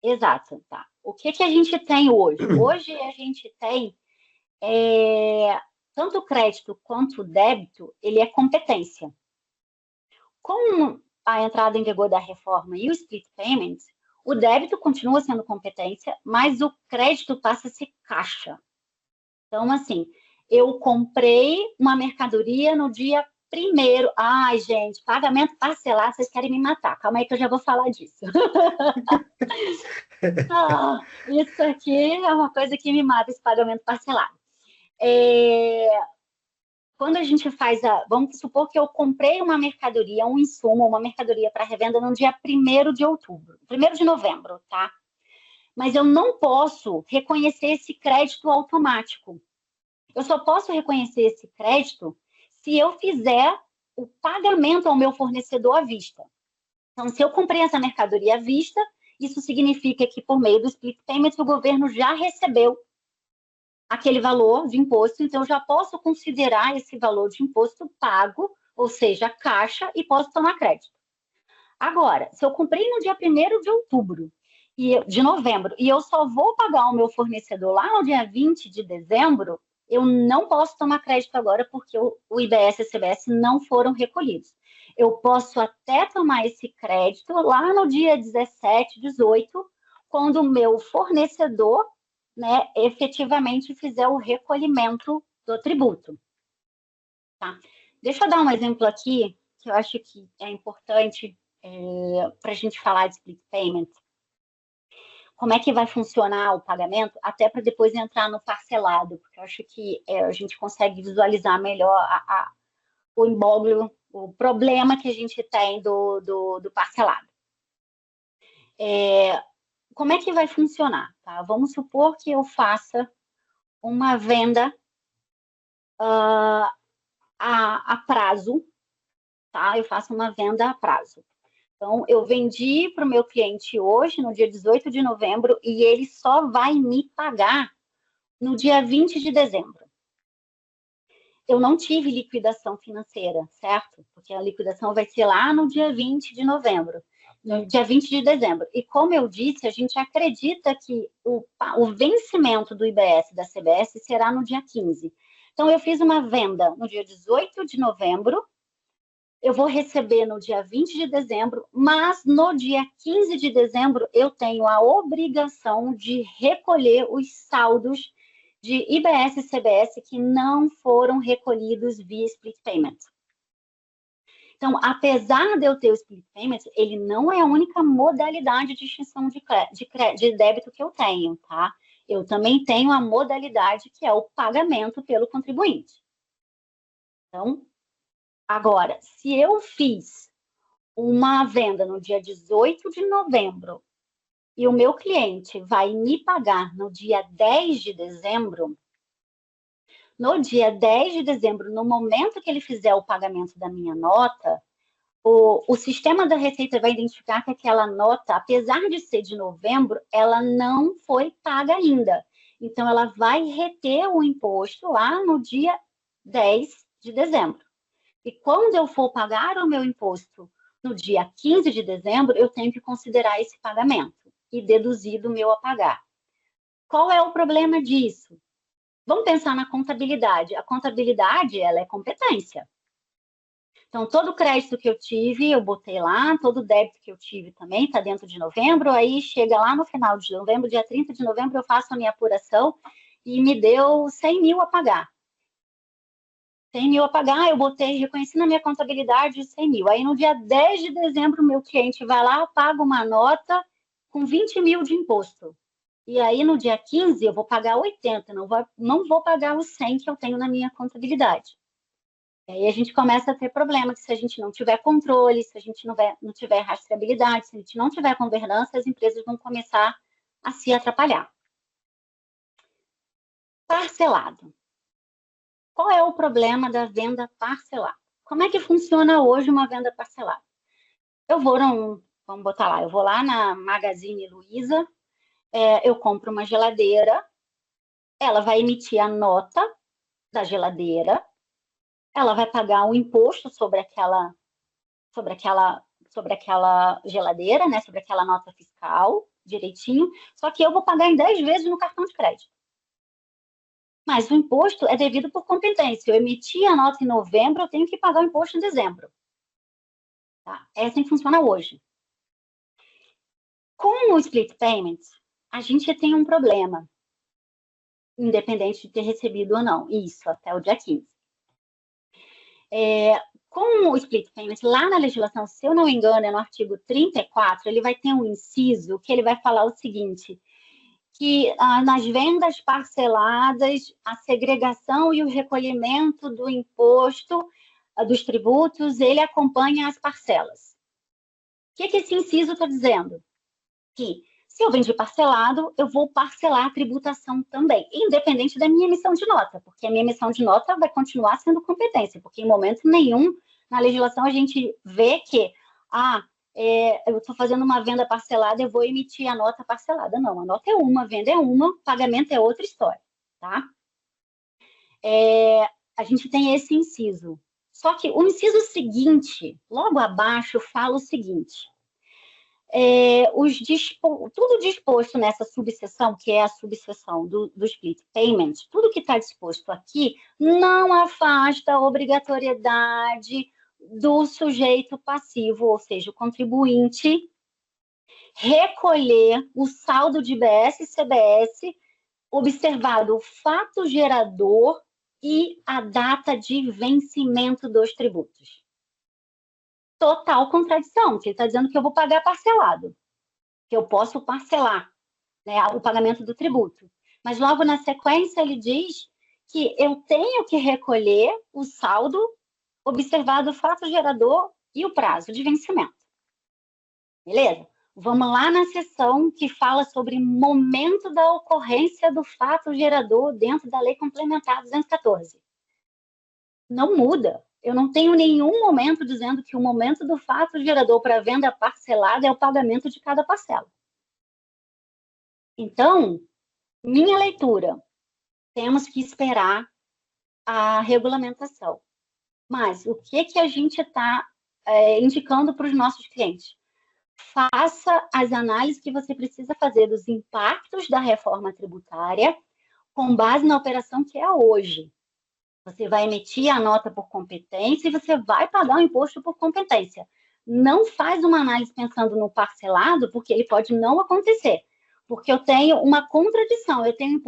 Exato, tá. O que a gente tem hoje? Hoje a gente tem tanto o crédito quanto o débito, ele é competência. Com a entrada em vigor da reforma e o split payment, o débito continua sendo competência, mas o crédito passa a ser caixa. Então, assim, eu comprei uma mercadoria no dia 1º. Ai, gente, pagamento parcelado, vocês querem me matar. Calma aí que eu já vou falar disso. Isso aqui é uma coisa que me mata, esse pagamento parcelado. Quando a gente faz vamos supor que eu comprei uma mercadoria, um insumo, uma mercadoria para revenda no dia 1º de outubro, 1º de novembro, tá? Mas eu não posso reconhecer esse crédito automático. Eu só posso reconhecer esse crédito se eu fizer o pagamento ao meu fornecedor à vista. Então, se eu comprei essa mercadoria à vista, isso significa que, por meio do split payment, o governo já recebeu aquele valor de imposto, então eu já posso considerar esse valor de imposto pago, ou seja, caixa, e posso tomar crédito. Agora, se eu comprei no dia 1º de outubro, de novembro, e eu só vou pagar ao meu fornecedor lá no dia 20 de dezembro, eu não posso tomar crédito agora porque o IBS e a CBS não foram recolhidos. Eu posso até tomar esse crédito lá no dia 17, 18, quando o meu fornecedor, né, efetivamente fizer o recolhimento do tributo. Tá? Deixa eu dar um exemplo aqui, que eu acho que é importante para a gente falar de split payment. Como é que vai funcionar o pagamento, até para depois entrar no parcelado, porque eu acho que a gente consegue visualizar melhor o imbróglio, o problema que a gente tem do parcelado. Como é que vai funcionar? Tá? Vamos supor que eu faça uma venda a prazo, tá? Eu faço uma venda a prazo. Então, eu vendi para o meu cliente hoje, no dia 18 de novembro, e ele só vai me pagar no dia 20 de dezembro. Eu não tive liquidação financeira, certo? Porque a liquidação vai ser lá no dia 20 de novembro, no dia 20 de dezembro. E como eu disse, a gente acredita que o vencimento do IBS e da CBS será no dia 15. Então, eu fiz uma venda no dia 18 de novembro, eu vou receber no dia 20 de dezembro, mas no dia 15 de dezembro eu tenho a obrigação de recolher os saldos de IBS e CBS que não foram recolhidos via split payment. Então, apesar de eu ter o split payment, ele não é a única modalidade de extinção de débito que eu tenho, tá? Eu também tenho a modalidade que é o pagamento pelo contribuinte. Então, agora, se eu fiz uma venda no dia 18 de novembro e o meu cliente vai me pagar no dia 10 de dezembro, no dia 10 de dezembro, no momento que ele fizer o pagamento da minha nota, o sistema da Receita vai identificar que aquela nota, apesar de ser de novembro, ela não foi paga ainda. Então, ela vai reter o imposto lá no dia 10 de dezembro. E quando eu for pagar o meu imposto no dia 15 de dezembro, eu tenho que considerar esse pagamento e deduzir do meu a pagar. Qual é o problema disso? Vamos pensar na contabilidade. A contabilidade, ela é competência. Então, todo crédito que eu tive, eu botei lá, todo débito que eu tive também está dentro de novembro, aí chega lá no final de novembro, dia 30 de novembro, eu faço a minha apuração e me deu 100 mil a pagar. 100 mil a pagar, eu botei, reconheci na minha contabilidade 100 mil. Aí, no dia 10 de dezembro, o meu cliente vai lá, paga uma nota com 20 mil de imposto. E aí, no dia 15, eu vou pagar 80, não vou pagar os 100 que eu tenho na minha contabilidade. E aí a gente começa a ter problema, que se a gente não tiver controle, se a gente não tiver rastreabilidade, se a gente não tiver governança, as empresas vão começar a se atrapalhar. Parcelado. Qual é o problema da venda parcelada? Como é que funciona hoje uma venda parcelada? Eu vou vamos botar lá, eu vou lá na Magazine Luiza, eu compro uma geladeira, ela vai emitir a nota da geladeira, ela vai pagar um imposto sobre aquela geladeira, né, sobre aquela nota fiscal, direitinho, só que eu vou pagar em 10 vezes no cartão de crédito. Mas o imposto é devido por competência. Eu emiti a nota em novembro, eu tenho que pagar o imposto em dezembro. Tá? É assim que funciona hoje. Com o split payment, a gente tem um problema, independente de ter recebido ou não. Isso, até o dia 15. Com o split payment, lá na legislação, se eu não me engano, é no artigo 34, ele vai ter um inciso que ele vai falar o seguinte, que nas vendas parceladas, a segregação e o recolhimento do imposto, dos tributos, ele acompanha as parcelas. O que esse inciso está dizendo? Que se eu vendi parcelado, eu vou parcelar a tributação também, independente da minha emissão de nota, porque a minha emissão de nota vai continuar sendo competência, porque em momento nenhum na legislação a gente vê que, eu estou fazendo uma venda parcelada, eu vou emitir a nota parcelada. Não, a nota é uma, a venda é uma, pagamento é outra história, tá? A gente tem esse inciso. Só que o inciso seguinte, logo abaixo, fala o seguinte, tudo disposto nessa subseção, que é a subseção do split payment, tudo que está disposto aqui não afasta a obrigatoriedade do sujeito passivo, ou seja, o contribuinte, recolher o saldo de IBS e CBS, observado o fato gerador e a data de vencimento dos tributos. Total contradição, que ele está dizendo que eu vou pagar parcelado, que eu posso parcelar, né, o pagamento do tributo. Mas logo na sequência ele diz que eu tenho que recolher o saldo, observado o fato gerador e o prazo de vencimento. Beleza? Vamos lá na seção que fala sobre momento da ocorrência do fato gerador dentro da Lei Complementar 214. Não muda. Eu não tenho nenhum momento dizendo que o momento do fato gerador para venda parcelada é o pagamento de cada parcela. Então, minha leitura, temos que esperar a regulamentação. Mas o que a gente está indicando para os nossos clientes? Faça as análises que você precisa fazer dos impactos da reforma tributária com base na operação que é hoje. Você vai emitir a nota por competência e você vai pagar o imposto por competência. Não faz uma análise pensando no parcelado, porque ele pode não acontecer. Porque eu tenho uma contradição, eu tenho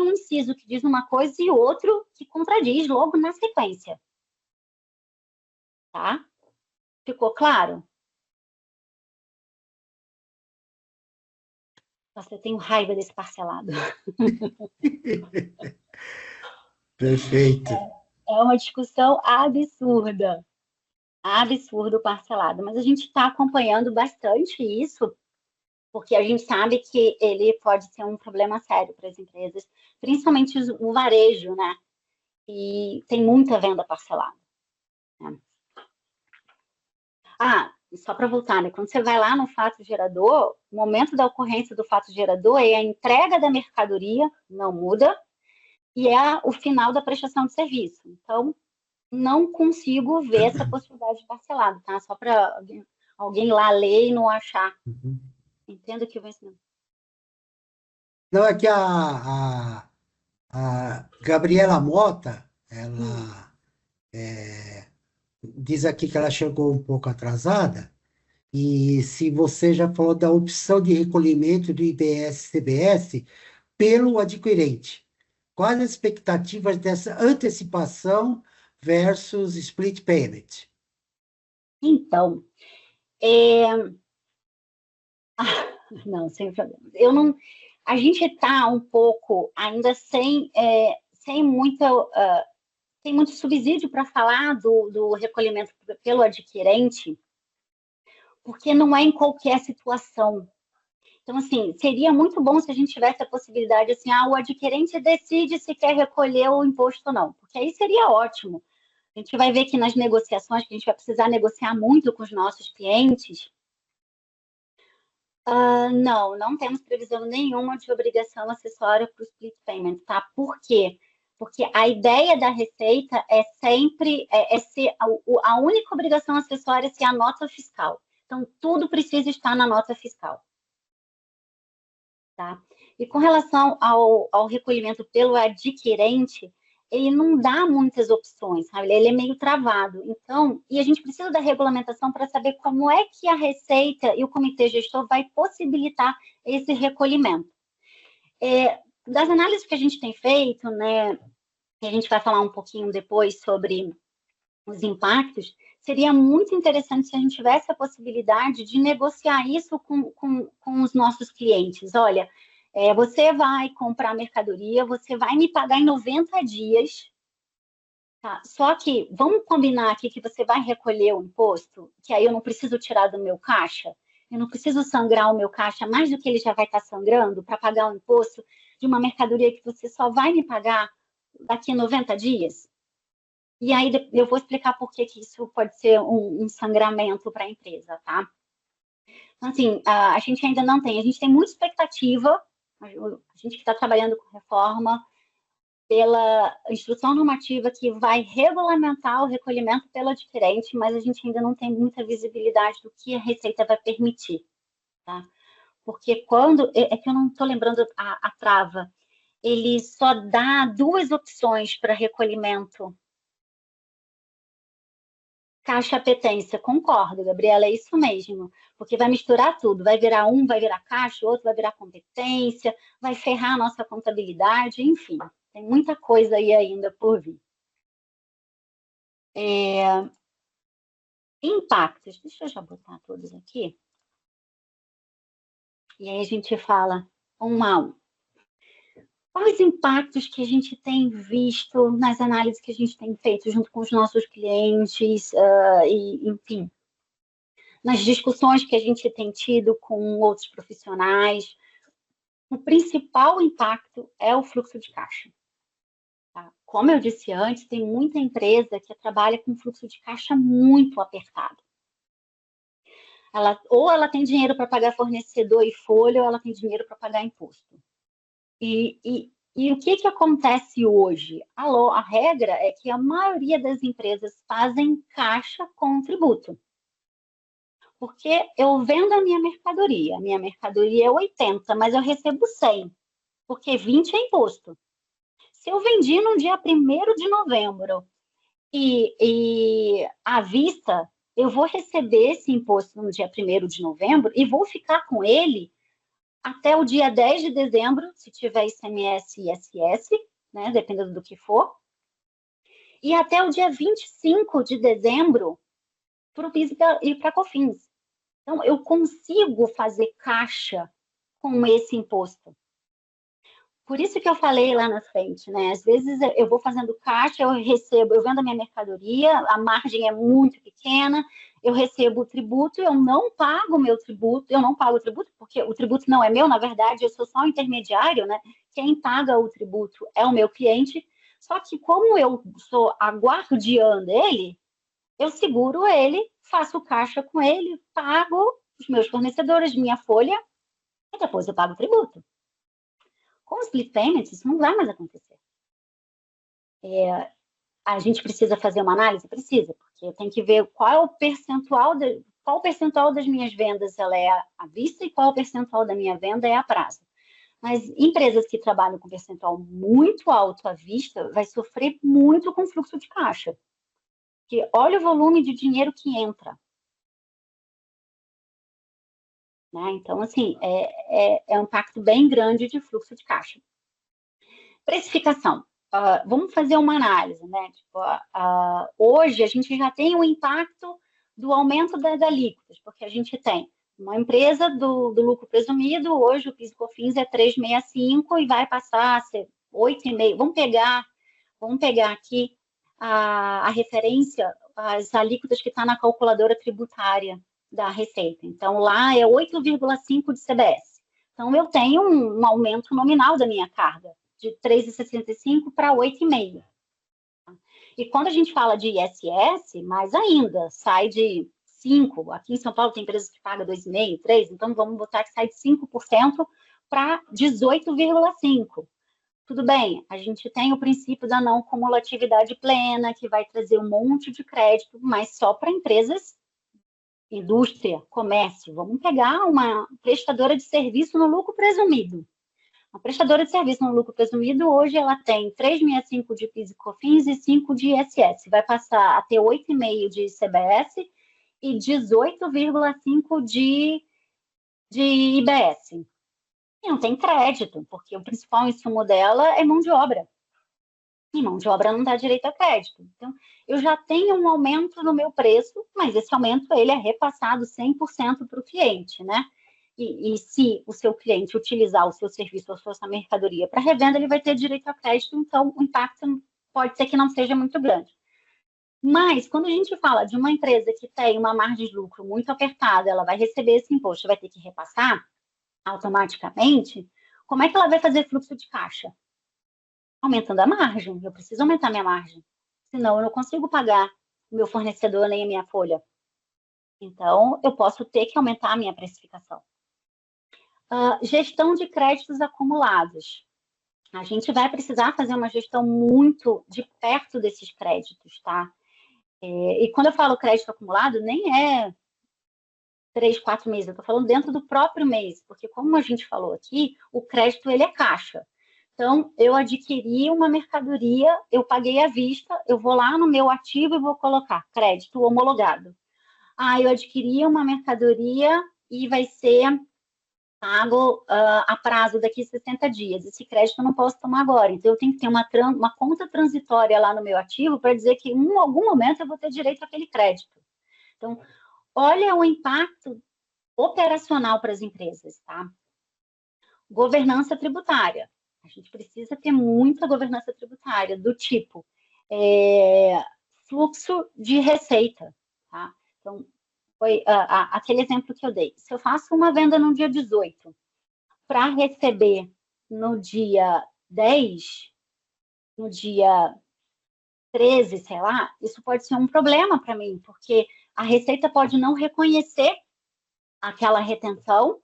um inciso que diz uma coisa e outro que contradiz logo na sequência. Tá? Ficou claro? Nossa, eu tenho raiva desse parcelado. Perfeito. É uma discussão absurda. Absurdo o parcelado. Mas a gente está acompanhando bastante isso, porque a gente sabe que ele pode ser um problema sério para as empresas, principalmente o varejo, né? E tem muita venda parcelada. Né? Só para voltar, né? Quando você vai lá no fato gerador, o momento da ocorrência do fato gerador é a entrega da mercadoria, não muda, e é o final da prestação de serviço. Então, não consigo ver essa possibilidade de parcelado, tá? Só para alguém lá ler e não achar. Uhum. Entendo que o vencimento. Não, é que a Gabriela Mota, ela diz aqui que ela chegou um pouco atrasada, e se você já falou da opção de recolhimento do IBS-CBS pelo adquirente, quais as expectativas dessa antecipação versus split payment? Então, não, sem problema. A gente está um pouco ainda sem muito subsídio para falar do recolhimento pelo adquirente, porque não é em qualquer situação. Então, assim, seria muito bom se a gente tivesse a possibilidade, assim, o adquirente decide se quer recolher o imposto ou não, porque aí seria ótimo. A gente vai ver que nas negociações, que a gente vai precisar negociar muito com os nossos clientes, não temos previsão nenhuma de obrigação acessória para o split payment, tá? Por quê? Porque a ideia da Receita é sempre ser a única obrigação acessória ser a nota fiscal. Então, tudo precisa estar na nota fiscal. Tá? E com relação ao recolhimento pelo adquirente, ele não dá muitas opções, sabe? Ele é meio travado. Então, e a gente precisa da regulamentação para saber como é que a Receita e o Comitê Gestor vai possibilitar esse recolhimento. Das análises que a gente tem feito, né, e a gente vai falar um pouquinho depois sobre os impactos, seria muito interessante se a gente tivesse a possibilidade de negociar isso com os nossos clientes. Olha, você vai comprar mercadoria, você vai me pagar em 90 dias, tá? Só que vamos combinar aqui que você vai recolher o imposto, que aí eu não preciso tirar do meu caixa, eu não preciso sangrar o meu caixa mais do que ele já vai estar sangrando para pagar o imposto de uma mercadoria que você só vai me pagar daqui a 90 dias. E aí eu vou explicar por que isso pode ser um sangramento para a empresa, tá? Então, assim, a gente ainda não tem, a gente tem muita expectativa, a gente que está trabalhando com reforma, pela instrução normativa que vai regulamentar o recolhimento pelo adquirente, mas a gente ainda não tem muita visibilidade do que a Receita vai permitir, tá? Porque quando, é que eu não estou lembrando a trava, ele só dá 2 opções para recolhimento. Caixa apetência, concordo, Gabriela, é isso mesmo, porque vai misturar tudo, vai virar vai virar caixa, o outro vai virar competência, vai ferrar a nossa contabilidade, enfim, tem muita coisa aí ainda por vir. Impactos, deixa eu já botar todos aqui, e aí a gente fala um a um. Quais impactos que a gente tem visto nas análises que a gente tem feito junto com os nossos clientes, e, enfim, nas discussões que a gente tem tido com outros profissionais? O principal impacto é o fluxo de caixa. Tá? Como eu disse antes, tem muita empresa que trabalha com fluxo de caixa muito apertado. Ou ela tem dinheiro para pagar fornecedor e folha, ou ela tem dinheiro para pagar imposto. E o que acontece hoje? A regra é que a maioria das empresas fazem caixa com tributo. Porque eu vendo a minha mercadoria é 80, mas eu recebo 100, porque 20 é imposto. Se eu vendi no dia 1º de novembro e à vista, eu vou receber esse imposto no dia 1º de novembro e vou ficar com ele até o dia 10 de dezembro, se tiver ICMS e ISS, né, dependendo do que for, e até o dia 25 de dezembro para o PIS e para a COFINS. Então, eu consigo fazer caixa com esse imposto. Por isso que eu falei lá na frente, né? Às vezes eu vou fazendo caixa, eu vendo a minha mercadoria, a margem é muito pequena, eu recebo o tributo, eu não pago o tributo, porque o tributo não é meu, na verdade, eu sou só um intermediário, né? Quem paga o tributo é o meu cliente, só que como eu sou a guardiã dele, eu seguro ele, faço caixa com ele, pago os meus fornecedores, minha folha, e depois eu pago o tributo. Com os split payments, isso não vai mais acontecer. A gente precisa fazer uma análise? Precisa, porque tem que ver qual o percentual das minhas vendas ela é à vista e qual o percentual da minha venda é a prazo. Mas empresas que trabalham com percentual muito alto à vista vai sofrer muito com fluxo de caixa. Porque olha o volume de dinheiro que entra. Né? Então, assim, é um impacto bem grande de fluxo de caixa. Precificação. Vamos fazer uma análise, né? Tipo, hoje a gente já tem o impacto do aumento das alíquotas, porque a gente tem uma empresa do lucro presumido, hoje o PIS e COFINS é 3,65 e vai passar a ser 8,5. Vamos pegar aqui a referência, as alíquotas que está na calculadora tributária da Receita. Então, lá é 8,5 de CBS. Então, eu tenho um aumento nominal da minha carga, de 3,65 para 8,5. E quando a gente fala de ISS, mais ainda, sai de 5. Aqui em São Paulo tem empresas que pagam 2,5, 3, então vamos botar que sai de 5% para 18,5. Tudo bem, a gente tem o princípio da não cumulatividade plena, que vai trazer um monte de crédito, mas só para empresas, indústria, comércio. Vamos pegar uma prestadora de serviço no lucro presumido. A prestadora de serviço no lucro presumido, hoje, ela tem 3,65 de PIS e COFINS e 5 de ISS. Vai passar a ter 8,5 de CBS e 18,5 de IBS. E não tem crédito, porque o principal insumo dela é mão de obra. E mão de obra não dá direito a crédito. Então, eu já tenho um aumento no meu preço, mas esse aumento ele é repassado 100% para o cliente, né? E se o seu cliente utilizar o seu serviço ou a sua mercadoria para revenda, ele vai ter direito a crédito, então o impacto pode ser que não seja muito grande. Mas, quando a gente fala de uma empresa que tem uma margem de lucro muito apertada, ela vai receber esse imposto, vai ter que repassar automaticamente, como é que ela vai fazer fluxo de caixa? Aumentando a margem, eu preciso aumentar minha margem, senão eu não consigo pagar o meu fornecedor nem a minha folha. Então, eu posso ter que aumentar a minha precificação. Gestão de créditos acumulados. A gente vai precisar fazer uma gestão muito de perto desses créditos, tá? E quando eu falo crédito acumulado, nem é 3, 4 meses, eu estou falando dentro do próprio mês, porque como a gente falou aqui, o crédito ele é caixa. Então, eu adquiri uma mercadoria, eu paguei à vista, eu vou lá no meu ativo e vou colocar crédito homologado. Eu adquiri uma mercadoria e vai ser pago a prazo daqui a 60 dias. Esse crédito eu não posso tomar agora. Então, eu tenho que ter uma conta transitória lá no meu ativo para dizer que em algum momento eu vou ter direito àquele crédito. Então, olha o impacto operacional para as empresas, tá? Governança tributária. A gente precisa ter muita governança tributária, do tipo fluxo de receita, tá? Então, foi aquele exemplo que eu dei. Se eu faço uma venda no dia 18, para receber no dia 10, no dia 13, sei lá, isso pode ser um problema para mim, porque a Receita pode não reconhecer aquela retenção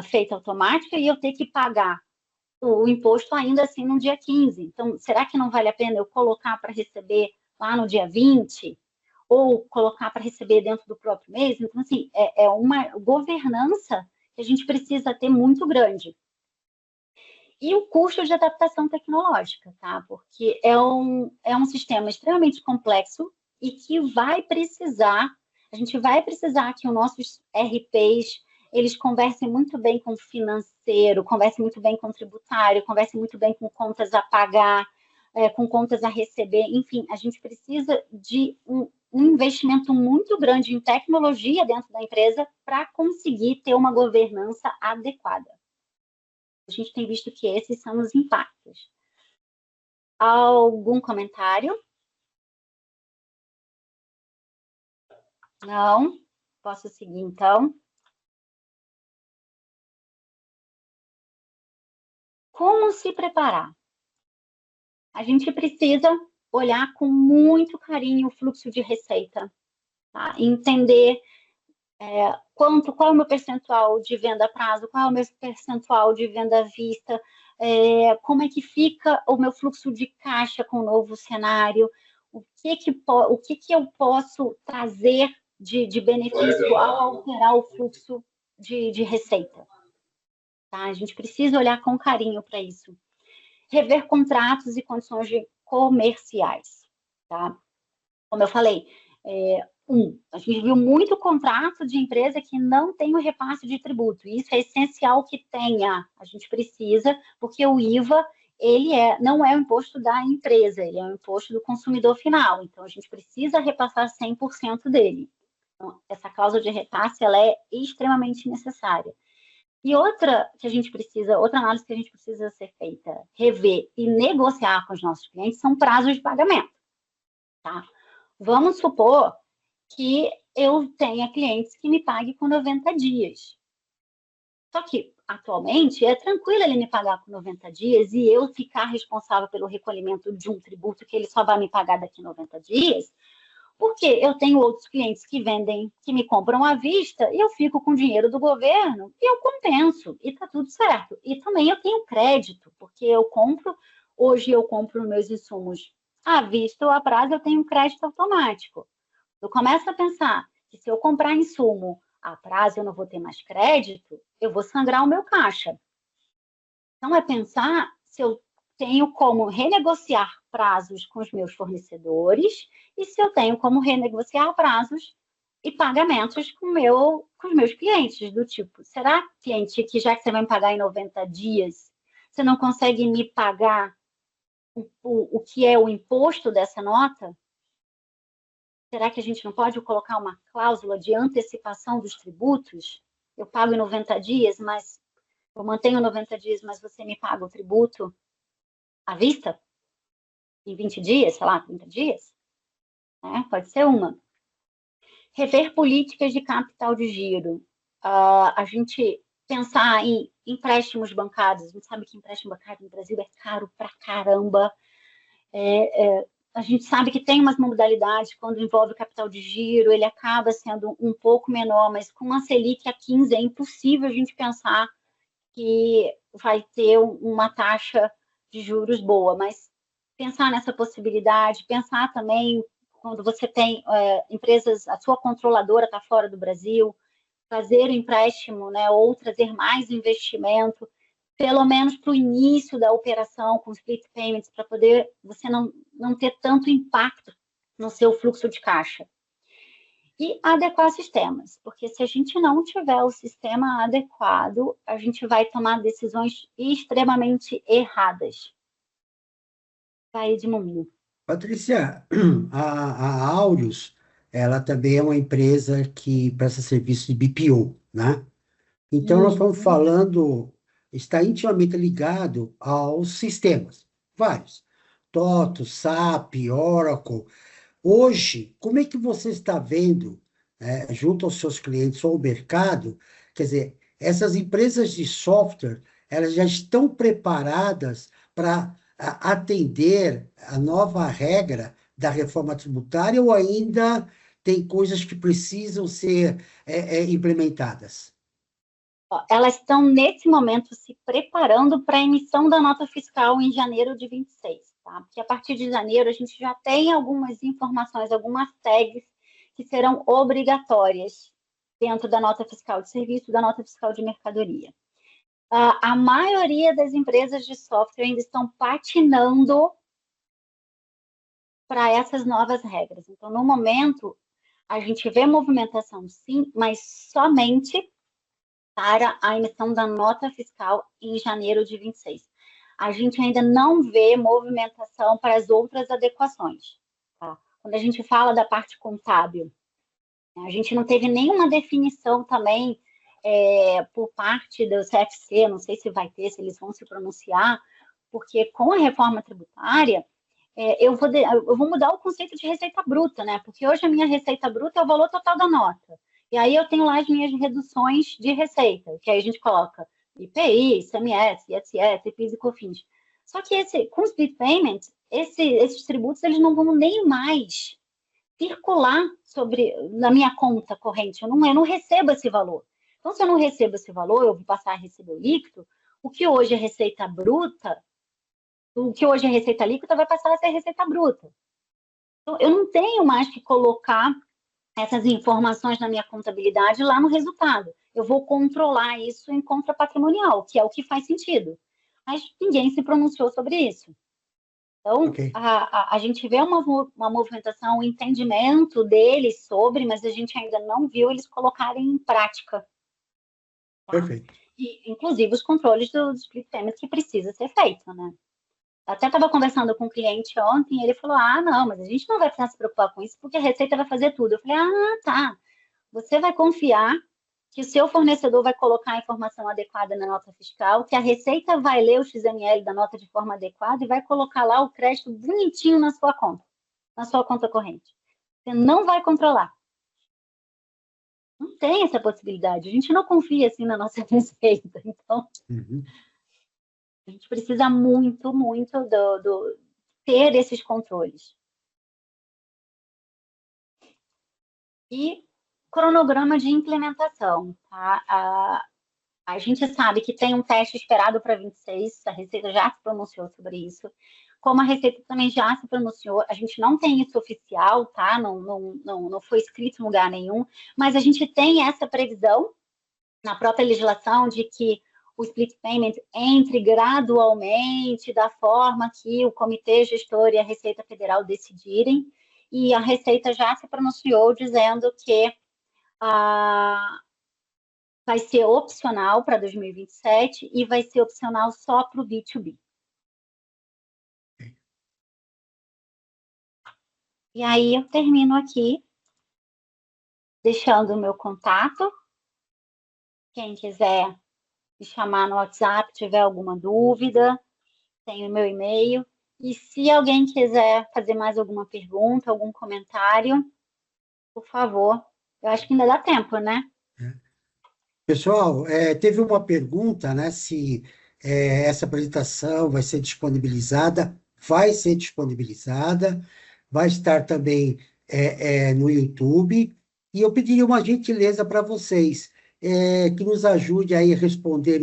feita automática e eu ter que pagar o imposto ainda assim no dia 15. Então, será que não vale a pena eu colocar para receber lá no dia 20? Ou colocar para receber dentro do próprio mês? Então, assim, é uma governança que a gente precisa ter muito grande. E o custo de adaptação tecnológica, tá? Porque é um sistema extremamente complexo e que a gente vai precisar que os nossos RPs, eles conversem muito bem com o financeiro, conversem muito bem com o tributário, conversem muito bem com contas a pagar, com contas a receber. Enfim, a gente precisa de um investimento muito grande em tecnologia dentro da empresa para conseguir ter uma governança adequada. A gente tem visto que esses são os impactos. Algum comentário? Não? Posso seguir, então? Como se preparar? A gente precisa olhar com muito carinho o fluxo de receita, tá? Entender qual é o meu percentual de venda a prazo, qual é o meu percentual de venda à vista, como é que fica o meu fluxo de caixa com o novo cenário, o que eu posso trazer de benefício ao alterar o fluxo de receita. Tá? A gente precisa olhar com carinho para isso. Rever contratos e condições comerciais. Tá? Como eu falei, a gente viu muito contrato de empresa que não tem o repasse de tributo. Isso é essencial que tenha. A gente precisa, porque o IVA não é o imposto da empresa, ele é o imposto do consumidor final. Então, a gente precisa repassar 100% dele. Então, essa cláusula de repasse ela é extremamente necessária. E outra análise que a gente precisa ser feita, rever e negociar com os nossos clientes são prazos de pagamento. Tá? Vamos supor que eu tenha clientes que me paguem com 90 dias. Só que, atualmente, é tranquilo ele me pagar com 90 dias e eu ficar responsável pelo recolhimento de um tributo que ele só vai me pagar daqui a 90 dias, Porque eu tenho outros clientes que vendem, que me compram à vista, e eu fico com o dinheiro do governo e eu compenso, e está tudo certo. E também eu tenho crédito, porque hoje eu compro meus insumos à vista ou a prazo, eu tenho crédito automático. Eu começo a pensar que se eu comprar insumo a prazo eu não vou ter mais crédito, eu vou sangrar o meu caixa. Então, é pensar se eu tenho como renegociar prazos com os meus fornecedores e se eu tenho como renegociar prazos e pagamentos com os meus clientes, do tipo, será, cliente, que já que você vai me pagar em 90 dias, você não consegue me pagar o que é o imposto dessa nota? Será que a gente não pode colocar uma cláusula de antecipação dos tributos? Eu pago em 90 dias, mas eu mantenho 90 dias, mas você me paga o tributo à vista? Em 20 dias, sei lá, 30 dias? Pode ser uma. Rever políticas de capital de giro. A gente pensar em empréstimos bancários. A gente sabe que empréstimo bancário no Brasil é caro pra caramba. A gente sabe que tem umas modalidades, quando envolve capital de giro, ele acaba sendo um pouco menor, mas com uma Selic a 15 é impossível a gente pensar que vai ter uma taxa de juros boa, mas pensar nessa possibilidade, pensar também quando você tem empresas, a sua controladora está fora do Brasil, fazer o empréstimo, né, ou trazer mais investimento, pelo menos para o início da operação com split payments, para poder você não ter tanto impacto no seu fluxo de caixa. E adequar sistemas, porque se a gente não tiver o sistema adequado, a gente vai tomar decisões extremamente erradas. Vai diminuir. Patrícia, a Aureus, ela também é uma empresa que presta serviço de BPO, né? Então, nós estamos falando, está intimamente ligado aos sistemas, vários. TOTO, SAP, Oracle. Hoje, como é que você está vendo, junto aos seus clientes ou ao mercado, quer dizer, essas empresas de software, elas já estão preparadas para atender a nova regra da reforma tributária ou ainda tem coisas que precisam ser implementadas? Elas estão, nesse momento, se preparando para a emissão da nota fiscal em janeiro de 26, tá? Porque a partir de janeiro a gente já tem algumas informações, algumas tags que serão obrigatórias dentro da nota fiscal de serviço, da nota fiscal de mercadoria. A maioria das empresas de software ainda estão patinando para essas novas regras. Então, no momento, a gente vê movimentação, sim, mas somente para a emissão da nota fiscal em janeiro de 26. A gente ainda não vê movimentação para as outras adequações. Tá? Quando a gente fala da parte contábil, a gente não teve nenhuma definição também por parte do CFC, não sei se vai ter, se eles vão se pronunciar, porque com a reforma tributária, eu vou mudar o conceito de receita bruta, né? Porque hoje a minha receita bruta é o valor total da nota. E aí eu tenho lá as minhas reduções de receita, que aí a gente coloca IPI, ICMS, ISS, PIS e COFINS. Só que com o split payment, esses tributos eles não vão nem mais circular na minha conta corrente. Eu não recebo esse valor. Então, se eu não recebo esse valor, eu vou passar a receber o líquido. O que hoje é receita bruta, o que hoje é receita líquida vai passar a ser receita bruta. Então, eu não tenho mais que colocar essas informações na minha contabilidade lá no resultado. Eu vou controlar isso em conta patrimonial, que é o que faz sentido. Mas ninguém se pronunciou sobre isso. Então, Ok. a gente vê uma movimentação, um entendimento deles sobre, mas a gente ainda não viu eles colocarem em prática. Tá? Perfeito. E, inclusive, os controles dos split payments que precisa ser feito, né? Até estava conversando com um cliente ontem, e ele falou, não, mas a gente não vai precisar se preocupar com isso, porque a Receita vai fazer tudo. Eu falei, tá. Você vai confiar que o seu fornecedor vai colocar a informação adequada na nota fiscal, que a Receita vai ler o XML da nota de forma adequada e vai colocar lá o crédito bonitinho na sua conta corrente. Você não vai controlar. Não tem essa possibilidade. A gente não confia assim na nossa Receita. Então, a gente precisa muito, muito ter esses controles. E cronograma de implementação, tá? A gente sabe que tem um teste esperado para 26, a Receita já se pronunciou sobre isso. Como a Receita também já se pronunciou, a gente não tem isso oficial, tá? Não foi escrito em lugar nenhum, mas a gente tem essa previsão na própria legislação de que o split payment entre gradualmente da forma que o Comitê Gestor e a Receita Federal decidirem, e a Receita já se pronunciou dizendo que vai ser opcional para 2027 e vai ser opcional só para o B2B. E aí eu termino aqui, deixando o meu contato. Quem quiser me chamar no WhatsApp, tiver alguma dúvida, tem o meu e-mail. E se alguém quiser fazer mais alguma pergunta, algum comentário, por favor. Eu acho que ainda dá tempo, né? Pessoal, teve uma pergunta, né, se essa apresentação vai ser disponibilizada. Vai ser disponibilizada, vai estar também no YouTube, e eu pediria uma gentileza para vocês, que nos ajude aí a responder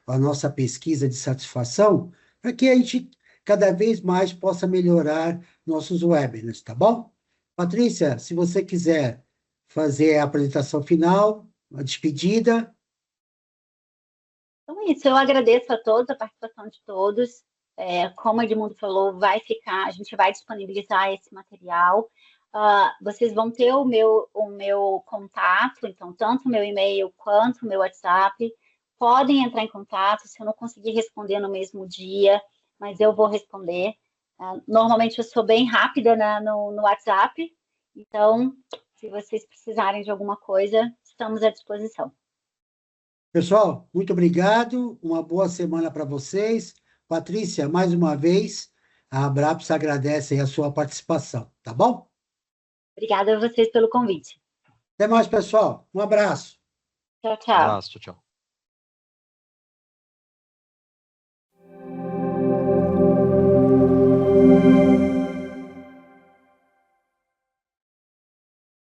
a nossa pesquisa de satisfação, para que a gente cada vez mais possa melhorar nossos webinars, tá bom? Patrícia, se você quiser fazer a apresentação final, a despedida. Então é isso, eu agradeço a todos, a participação de todos. Como o Edmundo falou, a gente vai disponibilizar esse material. Vocês vão ter o meu contato, então, tanto o meu e-mail quanto o meu WhatsApp. Podem entrar em contato, se eu não conseguir responder no mesmo dia, mas eu vou responder. Normalmente eu sou bem rápida no WhatsApp, então, se vocês precisarem de alguma coisa, estamos à disposição. Pessoal, muito obrigado, uma boa semana para vocês. Patrícia, mais uma vez, a Abraps agradece aí a sua participação, tá bom? Obrigada a vocês pelo convite. Até mais, pessoal. Um abraço. Tchau, tchau. Abraço, tchau, tchau.